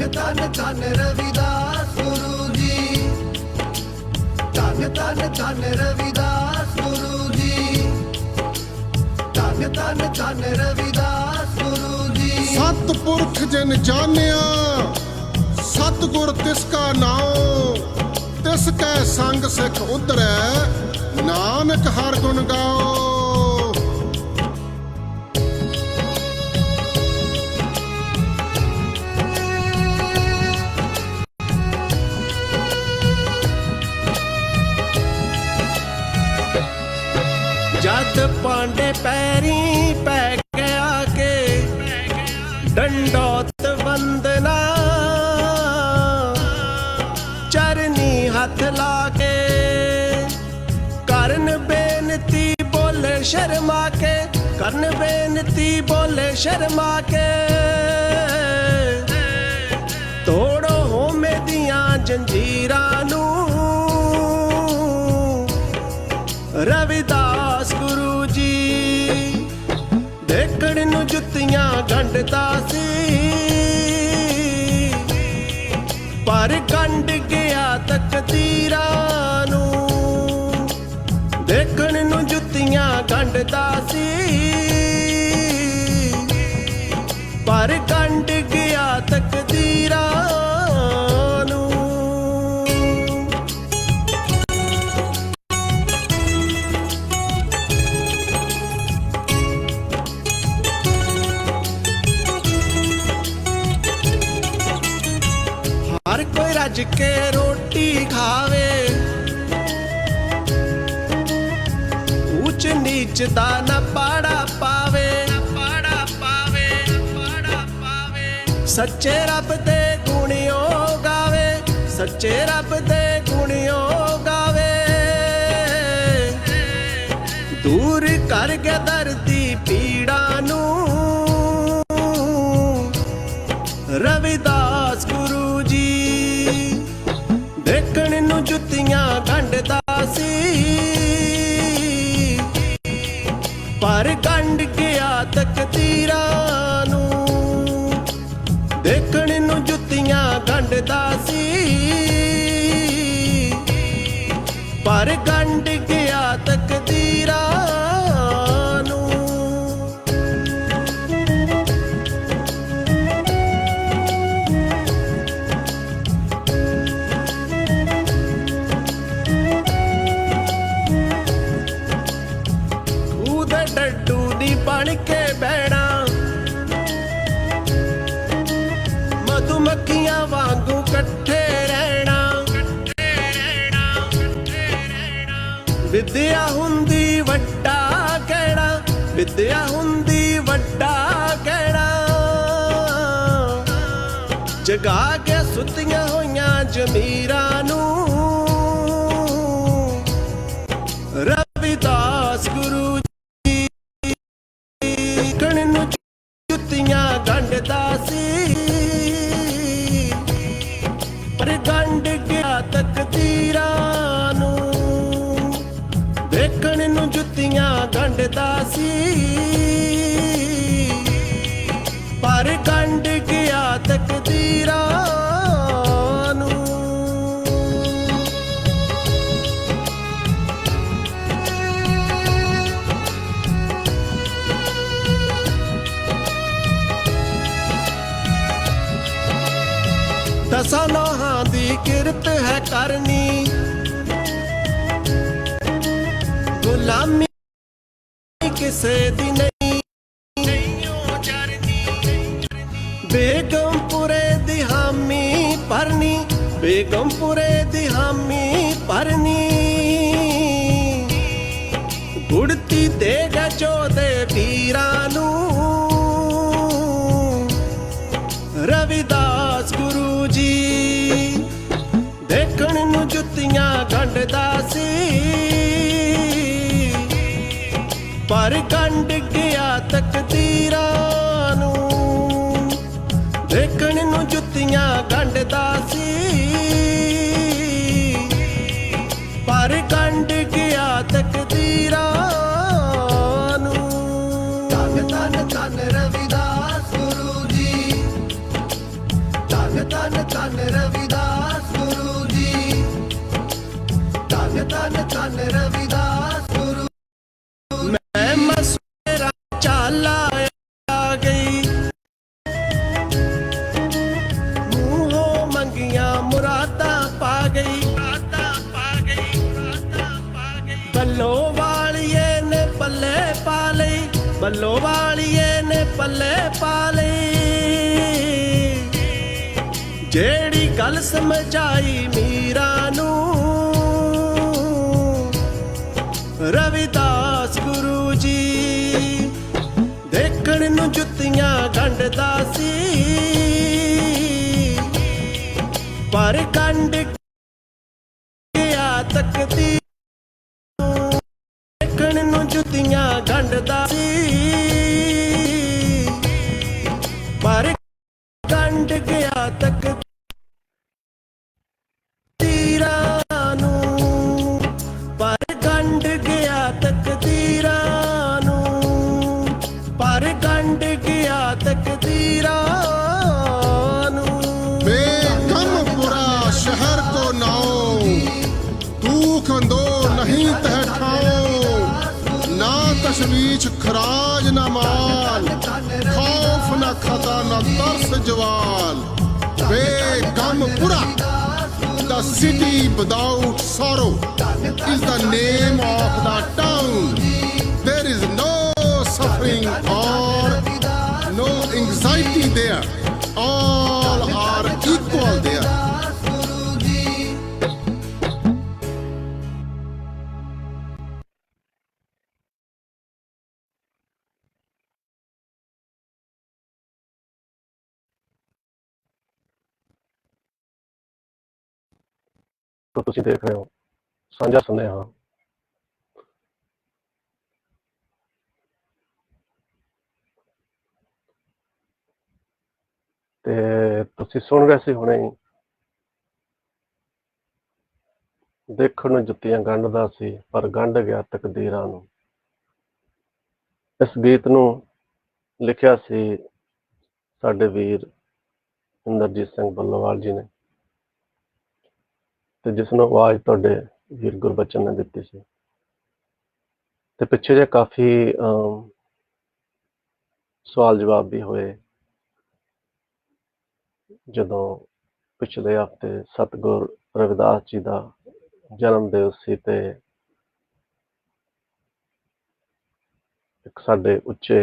धन धन रविदास गुरु जी, धन धन धन रविदास गुरु जी, धन धन धन रविदास गुरु जी। सतपुरख जिन जानिया सतगुर तिसका नाम, तिसकै संग सिख उतरै नानक हर गुण गाओ। जद पांडे पैरी पै गया के डंडौत वंदना, चरनी हथ लाके करन बेनती बोले शर्मा के, करन बेनती बोले शर्मा के। तोड़ो होमे दियां जंजीरां नू रविदास गुरु जी, देखण नू जुत्तियां गंढदा सी पर गंढ गया तकदीरां नू। देखण नू जुत्तियां गंढदा सी पर गंढ गया तकदीरां नू। हर कोई रज के रोटी खावे, ऊंच नीच दा न पाड़ा पावे, सच्चे रब दे गुणियों गावे, सच्चे रब दे गुणियों गावे। दूर कर के दर्दी पीड़ा नू रविदास गुरु जी, देखण नू जुत्तियां गंढदा सी पर गंढ गया तकदीरां नू। देखण नू जुत्तियां गंढदा सी पर गंढ गया तकदीरां नू। डड्डू दी बन के बहना, मधुमक्खियां वांगू कट्ठे रहना। विद्या हुंदी वड्डा कहना, विद्या हुंदी वड्डा कहना। जगा के सुतियां होइयां जमीरां नू रविदास गुरु जुत्तियां गंढदा सी पर गंढ गया तकदीरां नू। देखण नू जुत्तियां गंढदा सी पर गंढ गया तकदीरां नू। दसां नौहां दी किरत है करनी, गुलामी किसे दी नहीं। बेगमपुरे दी हामी भरनी, बेगमपुरे दी हामी भरनी। गुड़ती देगा चौदे वीरां नू रविदास गुरु जी, देखण नू जुत्तियां गंढदा सी पर गंढ गया तकदीरां नू। देखण नू जुत्तियां गंढदा सी पर गंढ गया तकदीरां नू। धन धन धन रविदास गुरु जी, धन धन ਬੱਲੋ ਵਾਲੀਏ ਨੇ ਪੱਲੇ ਪਾ ਲਈ, ਜਿਹੜੀ ਗੱਲ ਸਮਝਾਈ ਮੀਰਾ ਨੂੰ ਰਵਿਦਾਸ ਗੁਰੂ ਜੀ। ਦੇਖਣ ਨੂੰ ਜੁੱਤੀਆਂ ਗੰਢਦਾ ਸੀ, ਪਰ ਗੰਢ ਗਿਆ ਤਕਦੀਰ ਨੂੰ। ਦੇਖਣ ਨੂੰ ਜੁੱਤੀਆਂ ਗੰਢਦਾ ਸੀ, ਪਰ ਗੰਢ ਗਿਆ ਤਕਦੀਰਾਂ ਨੂੰ, ਪਰ ਗੰਢ ਗਿਆ ਤਕਦੀਰਾਂ ਨੂੰ, ਪਰ ਗੰਢ ਗਿਆ ਤਕਦੀਰਾਂ ਨੂੰ। बेगम बुरा शहर को नाओ, दुख अंदो नहीं तह ठाओ, ना तशवीश खराज ना माल, खौफ ना खता ना तरस जवाल। बेगम बुरा, the city without sorrow is the name of the town. There is no suffering or no anxiety there. All are equal there. तो तुसी देख रहे हो ਸਾਂਝਾ ਸੁਨੇਹਾ। ਤੇ ਤੁਸੀਂ ਸੁਣ ਰਹੇ ਸੀ ਹੁਣੇ ਹੀ, ਦੇਖਣ ਨੂੰ ਜੁੱਤੀਆਂ ਗੰਢਦਾ ਸੀ ਪਰ ਗੰਢ ਗਿਆ ਤਕਦੀਰਾਂ ਨੂੰ। ਇਸ ਗੀਤ ਨੂੰ ਲਿਖਿਆ ਸੀ ਸਾਡੇ ਵੀਰ ਇੰਦਰਜੀਤ ਸਿੰਘ ਬੱਲੋਵਾਲ ਜੀ ਨੇ, ਤੇ ਜਿਸ ਨੂੰ ਆਵਾਜ਼ ਤੁਹਾਡੇ ਵੀਰ ਗੁਰਬਚਨ ਨੇ ਦਿੱਤੀ ਸੀ। ਤੇ ਪਿੱਛੇ ਜੇ ਕਾਫੀ ਸਵਾਲ ਜਵਾਬ ਵੀ ਹੋਏ ਜਦੋਂ ਪਿਛਲੇ ਹਫ਼ਤੇ ਸਤਿਗੁਰ ਰਵਿਦਾਸ ਜੀ ਦਾ ਜਨਮ ਦਿਵਸ ਸੀ ਤੇ ਇੱਕ ਸਾਡੇ ਉੱਚੇ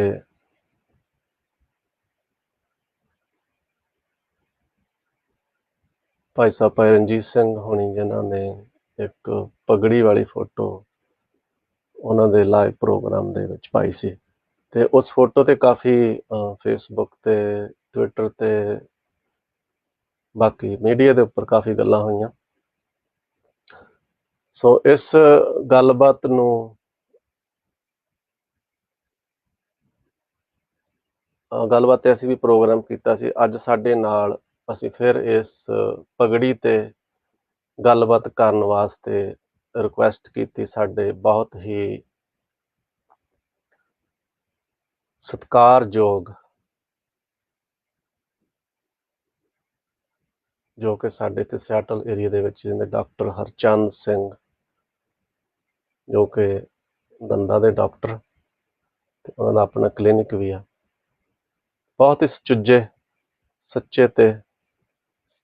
ਭਾਈ ਸਾਹਿਬ ਭਾਈ ਰਣਜੀਤ ਸਿੰਘ ਹੋਣੀ, ਜਿਨ੍ਹਾਂ ਨੇ ਇੱਕ ਪਗੜੀ ਵਾਲੀ ਫੋਟੋ ਉਹਨਾਂ ਦੇ ਲਾਈਵ ਪ੍ਰੋਗਰਾਮ ਦੇ ਵਿੱਚ ਪਾਈ ਸੀ, ਤੇ ਉਸ ਫੋਟੋ ਤੇ ਕਾਫੀ ਫੇਸਬੁੱਕ ਤੇ ਟਵਿੱਟਰ ਤੇ ਬਾਕੀ ਮੀਡੀਆ ਦੇ ਉੱਪਰ ਕਾਫੀ ਗੱਲਾਂ ਹੋਈਆਂ। ਸੋ ਇਸ ਗੱਲਬਾਤ ਨੂੰ ਗੱਲਬਾਤ ਤੇ ਅਸੀਂ ਵੀ ਪ੍ਰੋਗਰਾਮ ਕੀਤਾ ਸੀ। ਅੱਜ ਸਾਡੇ ਨਾਲ ਅਸੀਂ ਫਿਰ ਇਸ ਪਗੜੀ ਤੇ ਗੱਲਬਾਤ ਕਰਨ ਵਾਸਤੇ ਰਿਕੁਐਸਟ ਕੀਤੀ ਸਾਡੇ ਬਹੁਤ ਹੀ ਸਤਿਕਾਰਯੋਗ, ਜੋ ਕਿ ਸਾਡੇ ਤੇ ਸਿਆਟਲ ਏਰੀਆ ਦੇ ਵਿੱਚ ਜਿੰਦੇ ਡਾਕਟਰ ਹਰਚੰਦ ਸਿੰਘ, ਜੋ ਕਿ ਦੰਦਾਂ ਦੇ ਡਾਕਟਰ ਤੇ ਉਹਨਾਂ ਦਾ ਆਪਣਾ ਕਲੀਨਿਕ ਵੀ ਆ। ਬਹੁਤ ਹੀ ਸੁਚੱਜੇ, ਸੱਚੇ ਤੇ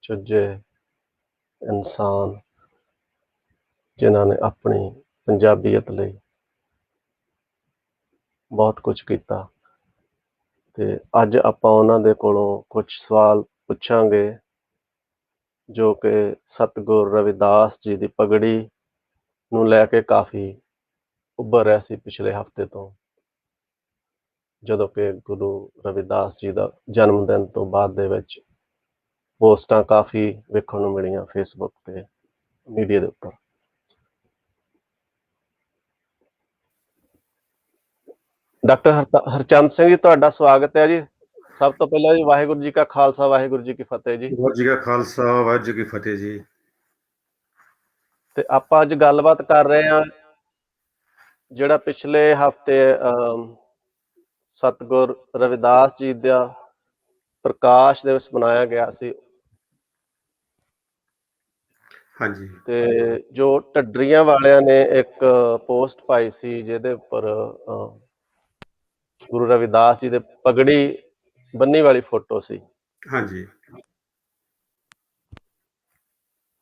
ਸੁਚੱਜੇ ਇਨਸਾਨ, ਜਿਨ੍ਹਾਂ ਨੇ ਆਪਣੀ ਪੰਜਾਬੀਅਤ ਲਈ ਬਹੁਤ ਕੁਝ ਕੀਤਾ। ਤੇ ਅੱਜ ਆਪਾਂ ਉਹਨਾਂ ਦੇ ਕੋਲੋਂ ਕੁਝ ਸਵਾਲ ਪੁੱਛਾਂਗੇ ਜੋ ਕਿ ਸਤਿਗੁਰ ਰਵਿਦਾਸ ਜੀ ਦੀ ਪਗੜੀ ਨੂੰ ਲੈ ਕੇ ਕਾਫੀ ਉੱਭਰ ਰਿਹਾ ਸੀ ਪਿਛਲੇ ਹਫ਼ਤੇ ਤੋਂ, ਜਦੋਂ ਕਿ ਗੁਰੂ ਰਵਿਦਾਸ ਜੀ ਦਾ ਜਨਮ ਦਿਨ ਤੋਂ ਬਾਅਦ ਦੇ ਵਿੱਚ ਪੋਸਟਾਂ ਕਾਫੀ ਵੇਖਣ ਨੂੰ ਮਿਲੀਆਂ ਫੇਸਬੁੱਕ ਤੇ ਮੀਡੀਆ ਦੇ ਉੱਪਰ। ਡਾਕਟਰ ਹਰਚੰਦ ਸਿੰਘ ਜੀ, ਤੁਹਾਡਾ ਸਵਾਗਤ ਹੈ ਜੀ। ਸਭ ਤੋਂ ਪਹਿਲਾਂ ਜੀ ਵਾਹਿਗੁਰੂ ਜੀ ਕਾ ਖਾਲਸਾ ਵਾਹਿਗੁਰੂ ਜੀ ਕੀ ਫਤਿਹ ਜੀ। ਵਾਹਿਗੁਰੂ ਜੀ ਕਾ ਖਾਲਸਾ ਵਾਹਿਗੁਰੂ ਜੀ ਕੀ ਫਤਿਹ ਜੀ। ਤੇ ਆਪਾਂ ਅੱਜ ਗੱਲਬਾਤ ਕਰ ਰਹੇ ਹਾਂ ਜਿਹੜਾ ਪਿਛਲੇ ਹਫ਼ਤੇ ਸਤਿਗੁਰ ਰਵਿਦਾਸ ਜੀ ਦਾ ਪ੍ਰਕਾਸ਼ ਦਿਵਸ ਮਨਾਇਆ ਗਿਆ ਸੀ। ਹਾਂਜੀ। ਤੇ ਜੋ ਢੱਡਰੀਆਂ ਵਾਲਿਆਂ ਨੇ ਇੱਕ ਪੋਸਟ ਪਾਈ ਸੀ ਜਿਹਦੇ ਉੱਪਰ ਗੁਰੂ ਰਵਿਦਾਸ ਜੀ ਦੇ ਪਗੜੀ ਬੰਨੀ ਵਾਲੀ ਫੋਟੋ ਸੀ। ਹਾਂਜੀ।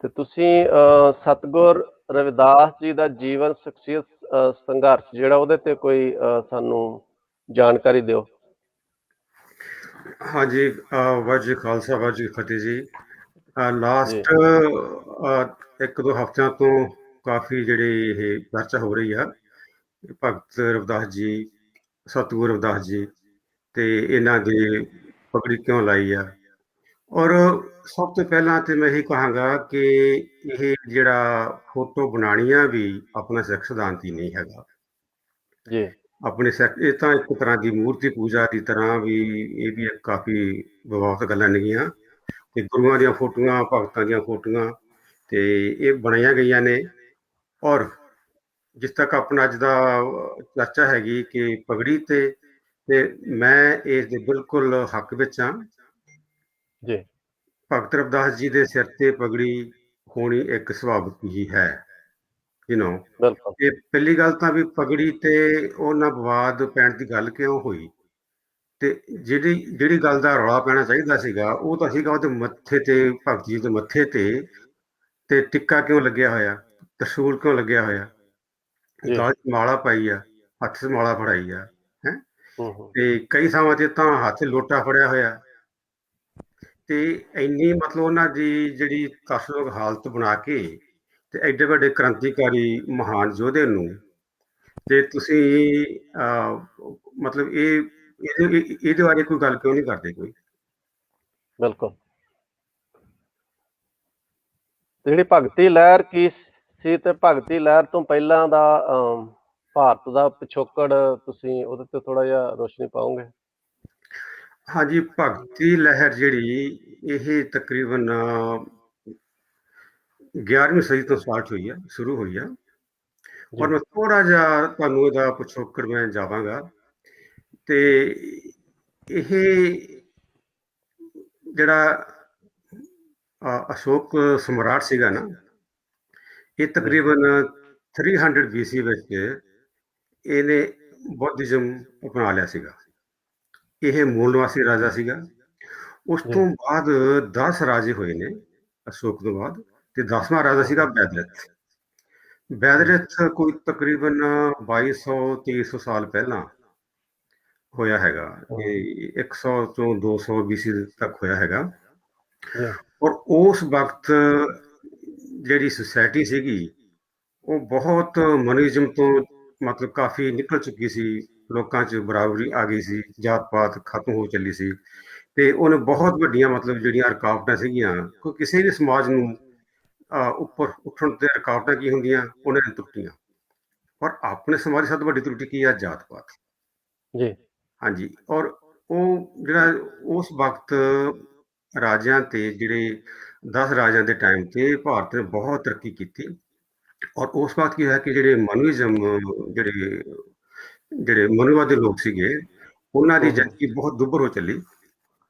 ਤੇ ਤੁਸੀਂ ਸਤਿਗੁਰ ਰਵਿਦਾਸ ਜੀ ਦਾ ਜੀਵਨ, ਸ਼ਖਸੀਅਤ, ਸੰਘਰਸ਼ ਜਿਹੜਾ ਉਹਦੇ ਤੇ ਕੋਈ ਸਾਨੂੰ ਜਾਣਕਾਰੀ ਦਿਓ। ਹਾਂਜੀ, ਵਾਹਿਗੁਰੂ ਜੀ ਕਾ ਖਾਲਸਾ, ਵਾਹਿਗੁਰੂ ਜੀ ਕੀ ਫਤਿਹ ਜੀ। ਜੀ ਲਾਸਟ 1-2 ਹਫ਼ਤਿਆਂ ਤੋਂ ਕਾਫੀ ਜਿਹੜੀ ਇਹ ਚਰਚਾ ਹੋ ਰਹੀ ਆ, ਭਗਤ ਰਵਿਦਾਸ ਜੀ, ਸਤਿਗੁਰੂ ਰਵਿਦਾਸ ਜੀ ਤੇ ਇਹਨਾਂ ਦੀ ਪਗੜੀ ਕਿਉਂ ਲਾਈ ਆ। ਔਰ ਸਭ ਤੋਂ ਪਹਿਲਾਂ ਤੇ ਮੈਂ ਇਹੀ ਕਹਾਂਗਾ ਕਿ ਇਹ ਜਿਹੜਾ ਫੋਟੋ ਬਣਾਉਣੀਆਂ ਵੀ ਆਪਣਾ ਸਿੱਖ ਸਿਧਾਂਤ ਹੀ ਨਹੀਂ ਹੈਗਾ। ਜੀ ਆਪਣੇ ਸਿੱਖ ਇਹ ਤਾਂ ਇੱਕ ਤਰ੍ਹਾਂ ਦੀ ਮੂਰਤੀ ਪੂਜਾ ਦੀ ਤਰ੍ਹਾਂ ਵੀ, ਇਹ ਵੀ ਇੱਕ ਕਾਫੀ ਵਿਵਾਦਤ ਗੱਲਾਂ ਨੇਗੀਆਂ। ਤੇ ਗੁਰੂਆਂ ਦੀਆਂ ਫੋਟੋਆਂ, ਭਗਤਾਂ ਦੀਆਂ ਫੋਟੋਆਂ ਤੇ ਇਹ ਬਣਾਈਆਂ ਗਈਆਂ ਨੇ। ਔਰ ਜਿਸ ਤੱਕ ਆਪਣਾ ਅੱਜ ਦਾ ਚਰਚਾ ਹੈਗੀ ਕਿ ਪਗੜੀ ਤੇ ਮੈਂ ਇਸ ਦੇ ਬਿਲਕੁਲ ਹੱਕ ਵਿੱਚ ਹਾਂ। ਜੀ ਭਗਤ ਰਵਿਦਾਸ ਜੀ ਦੇ ਸਿਰ ਤੇ ਪਗੜੀ ਹੋਣੀ ਇੱਕ ਸੁਭਾਵਿਕ ਹੀ ਹੈ। ਬਿਲਕੁਲ ਇਹ ਪਹਿਲੀ ਗੱਲ ਤਾਂ ਵੀ ਪਗੜੀ ਤੇ ਉਹਨਾਂ ਵਿਵਾਦ ਪੈਣ ਦੀ ਗੱਲ ਕਿਉਂ ਹੋਈ, ਤੇ ਜਿਹੜੀ ਗੱਲ ਦਾ ਰੌਲਾ ਪੈਣਾ ਚਾਹੀਦਾ ਸੀਗਾ ਉਹ ਤਾਂ ਸੀਗਾ ਉਹਦੇ ਮੱਥੇ ਤੇ, ਭਗਤ ਜੀ ਦੇ ਮੱਥੇ ਤੇ ਟਿੱਕਾ ਕਿਉਂ ਲੱਗਿਆ ਹੋਇਆ, ਤਰਸ਼ੂਲ ਕਿਉਂ ਲੱਗਿਆ ਹੋਇਆ, ਜੀ ਗਲ 'ਚ ਮਾਲਾ ਪਾਈ ਆ, ਹੱਥ 'ਚ ਮਾਲਾ ਫੜਾਈ ਆ, ਹੈ ਹੂੰ ਤੇ ਕਈ ਥਾਵਾਂ ਤੇ ਤਾਂ ਹੱਥ 'ਚ ਲੋਟਾ ਫੜਿਆ ਹੋਇਆ। ਤੇ ਇੰਨੀ ਮਤਲਬ ਉਹਨਾਂ ਦੀ ਜਿਹੜੀ ਤਰਸਯੋਗ ਹਾਲਤ ਬਣਾ ਕੇ ਤੇ ਐਡੇ ਵੱਡੇ ਕ੍ਰਾਂਤੀਕਾਰੀ ਮਹਾਨ ਯੋਧੇ ਨੂੰ ਤੇ ਤੁਸੀਂ ਮਤਲਬ ਇਹਦੇ ਬਾਰੇ ਕੋਈ ਗੱਲ ਕਿਉਂ ਨਹੀਂ ਕਰਦੇ ਕੋਈ? ਬਿਲਕੁਲ। ਤੇ ਜਿਹੜੀ ਭਗਤੀ ਲਹਿਰ ਕੀ ਸੀ ਤੇ ਭਗਤੀ ਲਹਿਰ ਤੋਂ ਪਹਿਲਾਂ ਦਾ ਭਾਰਤ ਦਾ ਪਿਛੋਕੜ, ਤੁਸੀਂ ਉਹਦੇ ਤੇ ਥੋੜਾ ਜਿਹਾ ਰੋਸ਼ਨੀ ਪਾਓਗੇ? ਹਾਂਜੀ, ਭਗਤੀ ਲਹਿਰ ਜਿਹੜੀ ਇਹ ਤਕਰੀਬਨ 11ਵੀਂ ਸਦੀ ਤੋਂ ਸਟਾਰਟ ਹੋਈ ਆ, ਸ਼ੁਰੂ ਹੋਈ ਆ। ਔਰ ਮੈਂ ਥੋੜਾ ਜਿਹਾ ਤੁਹਾਨੂੰ ਇਹਦਾ ਪਿਛੋਕੜ ਮੈਂ ਜਾਵਾਂਗਾ। ਤੇ ਇਹ ਜਿਹੜਾ ਅਸ਼ੋਕ ਸਮਰਾਟ ਸੀਗਾ ਨਾ, ਇਹ ਤਕਰੀਬਨ 300 BC ਵਿੱਚ ਇਹਨੇ ਬੁੱਧਿਜ਼ਮ ਅਪਣਾ ਲਿਆ ਸੀਗਾ। ਇਹ ਮੂਲ ਨਿਵਾਸੀ ਰਾਜਾ ਸੀਗਾ। ਉਸ ਤੋਂ ਬਾਅਦ 10 ਰਾਜੇ ਹੋਏ ਨੇ ਅਸ਼ੋਕ ਤੋਂ ਬਾਅਦ, ਤੇ 10ਵਾਂ ਰਾਜਾ ਸੀਗਾ ਬੈਦਰਥ। ਬੈਦਰਥ ਕੋਈ ਤਕਰੀਬਨ 2200-2300 ਸਾਲ ਪਹਿਲਾਂ ਹੋਇਆ ਹੈਗਾ। ਇਹ 100 ਤੋਂ 200 BC ਤੱਕ ਹੋਇਆ ਹੈਗਾ। ਔਰ ਉਸ ਵਕਤ ਜਿਹੜੀ ਸੁਸਾਇਟੀ ਸੀਗੀ ਉਹ ਬਹੁਤ ਮਨਿਜ਼ਮ ਤੋਂ ਮਤਲਬ ਕਾਫੀ ਨਿਕਲ ਚੁੱਕੀ ਸੀ। ਲੋਕਾਂ 'ਚ ਬਰਾਬਰੀ ਆ ਗਈ ਸੀ, ਜਾਤ ਪਾਤ ਖਤਮ ਹੋ ਚੱਲੀ ਸੀ। ਤੇ ਉਹਨੇ ਬਹੁਤ ਵੱਡੀਆਂ ਮਤਲਬ ਜਿਹੜੀਆਂ ਰੁਕਾਵਟਾਂ ਸੀਗੀਆਂ, ਕੋਈ ਕਿਸੇ ਵੀ ਸਮਾਜ ਨੂੰ ਉੱਪਰ ਉੱਠਣ ਤੇ ਰੁਕਾਵਟਾਂ ਕੀ ਹੁੰਦੀਆਂ, ਉਹਨਾਂ ਨੇ ਟੁੱਟੀਆਂ। ਪਰ ਆਪਣੇ ਸਮਾਜ ਦੀ ਸਭ ਤੋਂ ਵੱਡੀ ਤਰੁੱਟੀ ਕੀ ਆ? ਜਾਤ ਪਾਤ। ਜੀ ਹਾਂਜੀ। ਔਰ ਉਹ ਜਿਹੜਾ ਉਸ ਵਕਤ ਰਾਜਿਆਂ ਤੇ ਜਿਹੜੇ 10 ਰਾਜਿਆਂ ਦੇ ਟਾਈਮ ਤੇ ਭਾਰਤ ਨੇ ਬਹੁਤ ਤਰੱਕੀ ਕੀਤੀ। ਔਰ ਉਸ ਵਕਤ ਕੀ ਹੋਇਆ ਕਿ ਜਿਹੜੇ ਮਨੁਇਜ਼ਮ, ਜਿਹੜੇ ਮਨੁਵਾਦੀ ਲੋਕ ਸੀਗੇ, ਉਹਨਾਂ ਦੀ ਜ਼ਿੰਦਗੀ ਬਹੁਤ ਦੁੱਭਰ ਹੋ ਚੱਲੀ।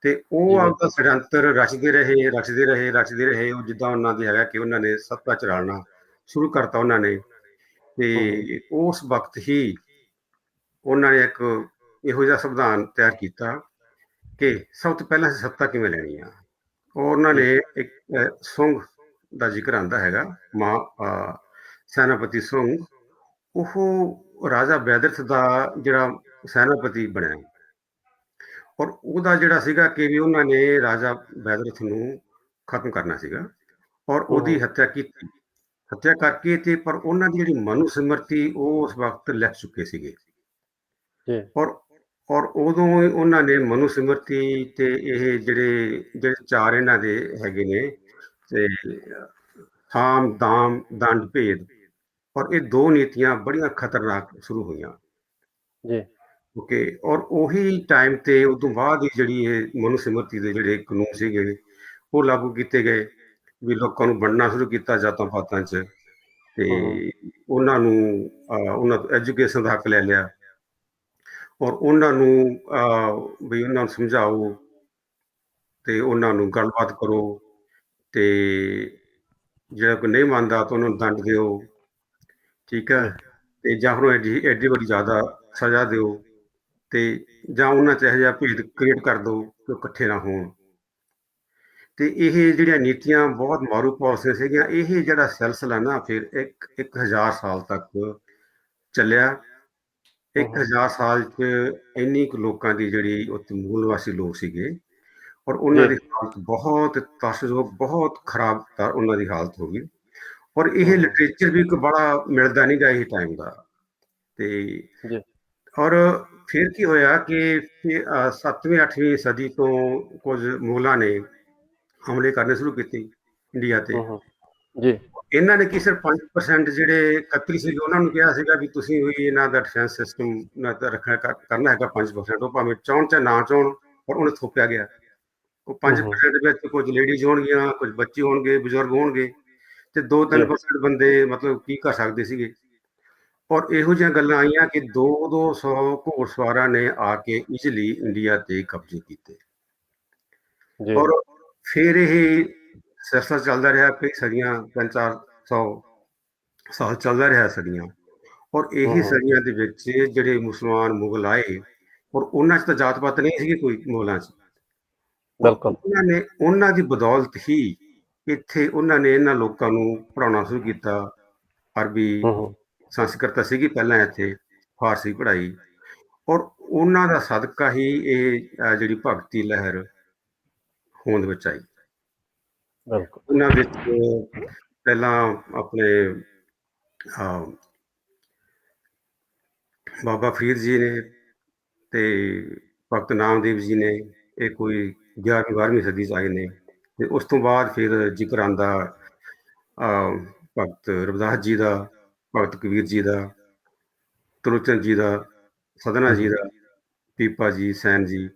ਤੇ ਉਹ ਆਪਦਾ ષਡਯੰਤਰ ਰਚਦੇ ਰਹੇ। ਉਹ ਜਿੱਦਾਂ ਉਹਨਾਂ ਦੀ ਹੈਗਾ ਕਿ ਉਹਨਾਂ ਨੇ ਸੱਤਾ ਚਲਾਉਣਾ ਸ਼ੁਰੂ ਕਰਤਾ ਉਹਨਾਂ ਨੇ। ਤੇ ਉਸ ਵਕਤ ਹੀ ਉਹਨਾਂ ਨੇ ਇੱਕ ਇਹੋ ਜਿਹਾ ਸੰਵਿਧਾਨ ਤਿਆਰ ਕੀਤਾ ਕਿ ਸਭ ਤੋਂ ਪਹਿਲਾਂ ਸੱਤਾ ਕਿਵੇਂ ਲੈਣੀ ਆ। ਉਹਨਾਂ ਨੇ ਇੱਕ ਸੁੰਗ ਦਾ ਜ਼ਿਕਰ ਆਉਂਦਾ ਹੈਗਾ, ਸੈਨਾਪਤੀ ਸੁੰਗ। ਉਹ ਰਾਜਾ ਬੈਦਰਥ ਦਾ ਜਿਹੜਾ ਸੈਨਾਪਤੀ ਬਣਿਆ। ਔਰ ਉਹਦਾ ਜਿਹੜਾ ਸੀਗਾ ਕਿ ਵੀ ਉਹਨਾਂ ਨੇ ਰਾਜਾ ਬੈਦਰਥ ਨੂੰ ਖਤਮ ਕਰਨਾ ਸੀਗਾ। ਔਰ ਉਹਦੀ ਹੱਤਿਆ ਕੀਤੀ। ਹੱਤਿਆ ਕਰਕੇ ਤੇ ਪਰ ਉਹਨਾਂ ਦੀ ਜਿਹੜੀ ਮਨੁ ਸਿਮਰਤੀ ਉਹ ਉਸ ਵਕਤ ਲਿਖ ਚੁੱਕੇ ਸੀਗੇ। ਔਰ ਉਦੋਂ ਉਹਨਾਂ ਨੇ ਮਨੁ ਸਿਮਰਤੀ ਤੇ ਇਹ ਜਿਹੜੇ ਚਾਰ ਇਹਨਾਂ ਦੇ ਹੈਗੇ ਨੇ, ਤੇ ਸਾਮ, ਦਾਮ, ਦੰਡ, ਭੇਦ। ਔਰ ਇਹ 2 ਨੀਤੀਆਂ ਬੜੀਆਂ ਖਤਰਨਾਕ ਸ਼ੁਰੂ ਹੋਈਆਂ। ਜੀ ਓਕੇ। ਔਰ ਉਹੀ ਟਾਈਮ ਤੇ ਉਦੋਂ ਬਾਅਦ ਹੀ ਜਿਹੜੀ ਇਹ ਮਨੁ ਸਿਮਰਤੀ ਦੇ ਜਿਹੜੇ ਕਾਨੂੰਨ ਸੀਗੇ ਉਹ ਲਾਗੂ ਕੀਤੇ ਗਏ, ਵੀ ਲੋਕਾਂ ਨੂੰ ਵੰਡਣਾ ਸ਼ੁਰੂ ਕੀਤਾ ਜਾਤਾਂ ਪਾਤਾਂ 'ਚ। ਤੇ ਉਹਨਾਂ ਤੋਂ ਐਜੂਕੇਸ਼ਨ ਦਾ ਹੱਕ ਲੈ ਲਿਆ। ਔਰ ਉਹਨਾਂ ਨੂੰ ਵੀ ਉਹਨਾਂ ਨੂੰ ਸਮਝਾਓ ਤੇ ਉਹਨਾਂ ਨੂੰ ਗੱਲਬਾਤ ਕਰੋ, ਤੇ ਜਿਹੜਾ ਕੋਈ ਨਹੀਂ ਮੰਨਦਾ ਤਾਂ ਉਹਨਾਂ ਨੂੰ ਦੰਡ ਦਿਓ, ਠੀਕ ਹੈ। ਤੇ ਜਾਂ ਫਿਰ ਐਡੀ ਵੱਡੀ ਜ਼ਿਆਦਾ ਸਜ਼ਾ ਦਿਓ, ਤੇ ਜਾਂ ਉਹਨਾਂ 'ਚ ਇਹੋ ਜਿਹਾ ਭੇਦ ਕ੍ਰੀਏਟ ਕਰ ਦਿਓ ਕਿ ਉਹ ਇਕੱਠੇ ਨਾ ਹੋਣ। ਤੇ ਇਹ ਜਿਹੜੀਆਂ ਨੀਤੀਆਂ ਬਹੁਤ ਮਾਰੂ ਪਾਲਿਸੀਆਂ ਸੀਗੀਆਂ। ਇਹ ਜਿਹੜਾ ਸਿਲਸਿਲਾ ਨਾ ਫਿਰ 1000 ਸਾਲ ਤੱਕ ਚੱਲਿਆ। 1000 ਸਾਲ 'ਚ ਇੰਨੀ ਕੁ ਲੋਕਾਂ ਦੀ ਜਿਹੜੀ ਉੱਥੇ ਮੂਲ ਨਿਵਾਸੀ ਲੋਕ ਸੀਗੇ, ਔਰ ਉਹਨਾਂ ਦੀ ਹਾਲਤ ਬਹੁਤ ਤਰਸਯੋਗ, ਬਹੁਤ ਖਰਾਬ ਉਹਨਾਂ ਦੀ ਹਾਲਤ ਹੋ ਗਈ। ਔਰ ਇਹ ਲਿਟਰੇਚਰ ਵੀ ਇੱਕ ਬੜਾ ਮਿਲਦਾ ਨਹੀਂ ਗਾ ਇਹ ਟਾਈਮ ਦਾ। ਤੇ ਜੀ ਔਰ ਫਿਰ ਕੀ ਹੋਇਆ ਕਿ 7ਵੀਂ 8ਵੀਂ ਸਦੀ ਤੋਂ ਕੁਝ ਮੁਗਲਾਂ ਨੇ ਹਮਲੇ ਕਰਨੇ ਸ਼ੁਰੂ ਕੀਤੇ ਇੰਡੀਆ ਤੇ। ਜੀ ਇਹਨਾਂ ਨੇ ਕੀ ਸਿਰਫ 5% ਜਿਹੜੇ ਖੱਤਰੀ ਸੀਗੇ ਉਹਨਾਂ ਨੂੰ ਕਿਹਾ ਸੀਗਾ ਵੀ ਤੁਸੀਂ ਵੀ ਇਹਨਾਂ ਦਾ ਡਿਫੈਂਸ ਸਿਸਟਮ ਕਰਨਾ ਹੈਗਾ 5%, ਉਹ ਭਾਵੇਂ ਚਾਹੁਣ ਚਾਹੇ ਨਾ ਚਾਹੁਣ, ਔਰ ਉਹਨੇ ਥੋਪਿਆ ਗਿਆ। ਉਹ 5% ਵਿੱਚ ਕੁਝ ਲੇਡੀਜ਼ ਹੋਣਗੀਆਂ, ਕੁਝ ਬੱਚੇ ਹੋਣਗੇ, ਬਜ਼ੁਰਗ ਹੋਣਗੇ, ਤੇ 2-3% ਬੰਦੇ ਮਤਲਬ ਕੀ ਕਰ ਸਕਦੇ ਸੀਗੇ। ਔਰ ਇਹੋ ਜਿਹੀਆਂ ਗੱਲਾਂ ਆਈਆਂ ਕਿ 200 ਘੋੜਸਵਾਰਾਂ ਨੇ ਆ ਕੇ ਇਜ਼ੀਲੀ ਇੰਡੀਆ ਤੇ ਕਬਜ਼ੇ ਕੀਤੇ। ਜੀ ਔਰ ਫਿਰ ਇਹ ਸਿਲਸਿਲਾ ਚੱਲਦਾ ਰਿਹਾ ਕਈ ਸਦੀਆਂ, 300-400 ਸਾਲ ਚੱਲਦਾ ਰਿਹਾ ਸਦੀਆਂ। ਔਰ ਇਹੀ ਸਦੀਆਂ ਦੇ ਵਿੱਚ ਜਿਹੜੇ ਮੁਸਲਮਾਨ ਮੁਗਲ ਆਏ, ਔਰ ਉਹਨਾਂ 'ਚ ਤਾਂ ਜਾਤ ਪਾਤ ਨਹੀਂ ਸੀਗੀ ਕੋਈ ਮੁਗਲਾਂ 'ਚ। ਬਿਲਕੁਲ ਉਹਨਾਂ ਦੀ ਬਦੌਲਤ ਹੀ ਇੱਥੇ ਉਹਨਾਂ ਨੇ ਇਹਨਾਂ ਲੋਕਾਂ ਨੂੰ ਪੜ੍ਹਾਉਣਾ ਸ਼ੁਰੂ ਕੀਤਾ। ਅਰਬੀ ਸੰਸਕ੍ਰਿਤ ਸੀਗੀ ਪਹਿਲਾਂ ਇੱਥੇ, ਫਾਰਸੀ ਪੜ੍ਹਾਈ, ਔਰ ਉਹਨਾਂ ਦਾ ਸਦਕਾ ਹੀ ਇਹ ਜਿਹੜੀ ਭਗਤੀ ਲਹਿਰ ਹੋਂਦ ਵਿੱਚ ਆਈ। ਬਿਲਕੁਲ ਉਹਨਾਂ ਵਿੱਚ ਪਹਿਲਾਂ ਆਪਣੇ ਬਾਬਾ ਫਰੀਦ ਜੀ ਨੇ ਤੇ ਭਗਤ ਨਾਮਦੇਵ ਜੀ ਨੇ, ਇਹ ਕੋਈ 11ਵੀਂ-12ਵੀਂ ਸਦੀ 'ਚ ਆਏ ਨੇ। ਤੇ ਉਸ ਤੋਂ ਬਾਅਦ ਫਿਰ ਜ਼ਿਕਰ ਆਉਂਦਾ ਭਗਤ ਰਵਿਦਾਸ ਜੀ ਦਾ, ਭਗਤ ਕਬੀਰ ਜੀ ਦਾ, ਤਰੁਚਨ ਜੀ ਦਾ, ਸਦਨਾ ਜੀ ਦਾ, ਪੀਪਾ ਜੀ, ਸੈਨ ਜੀ।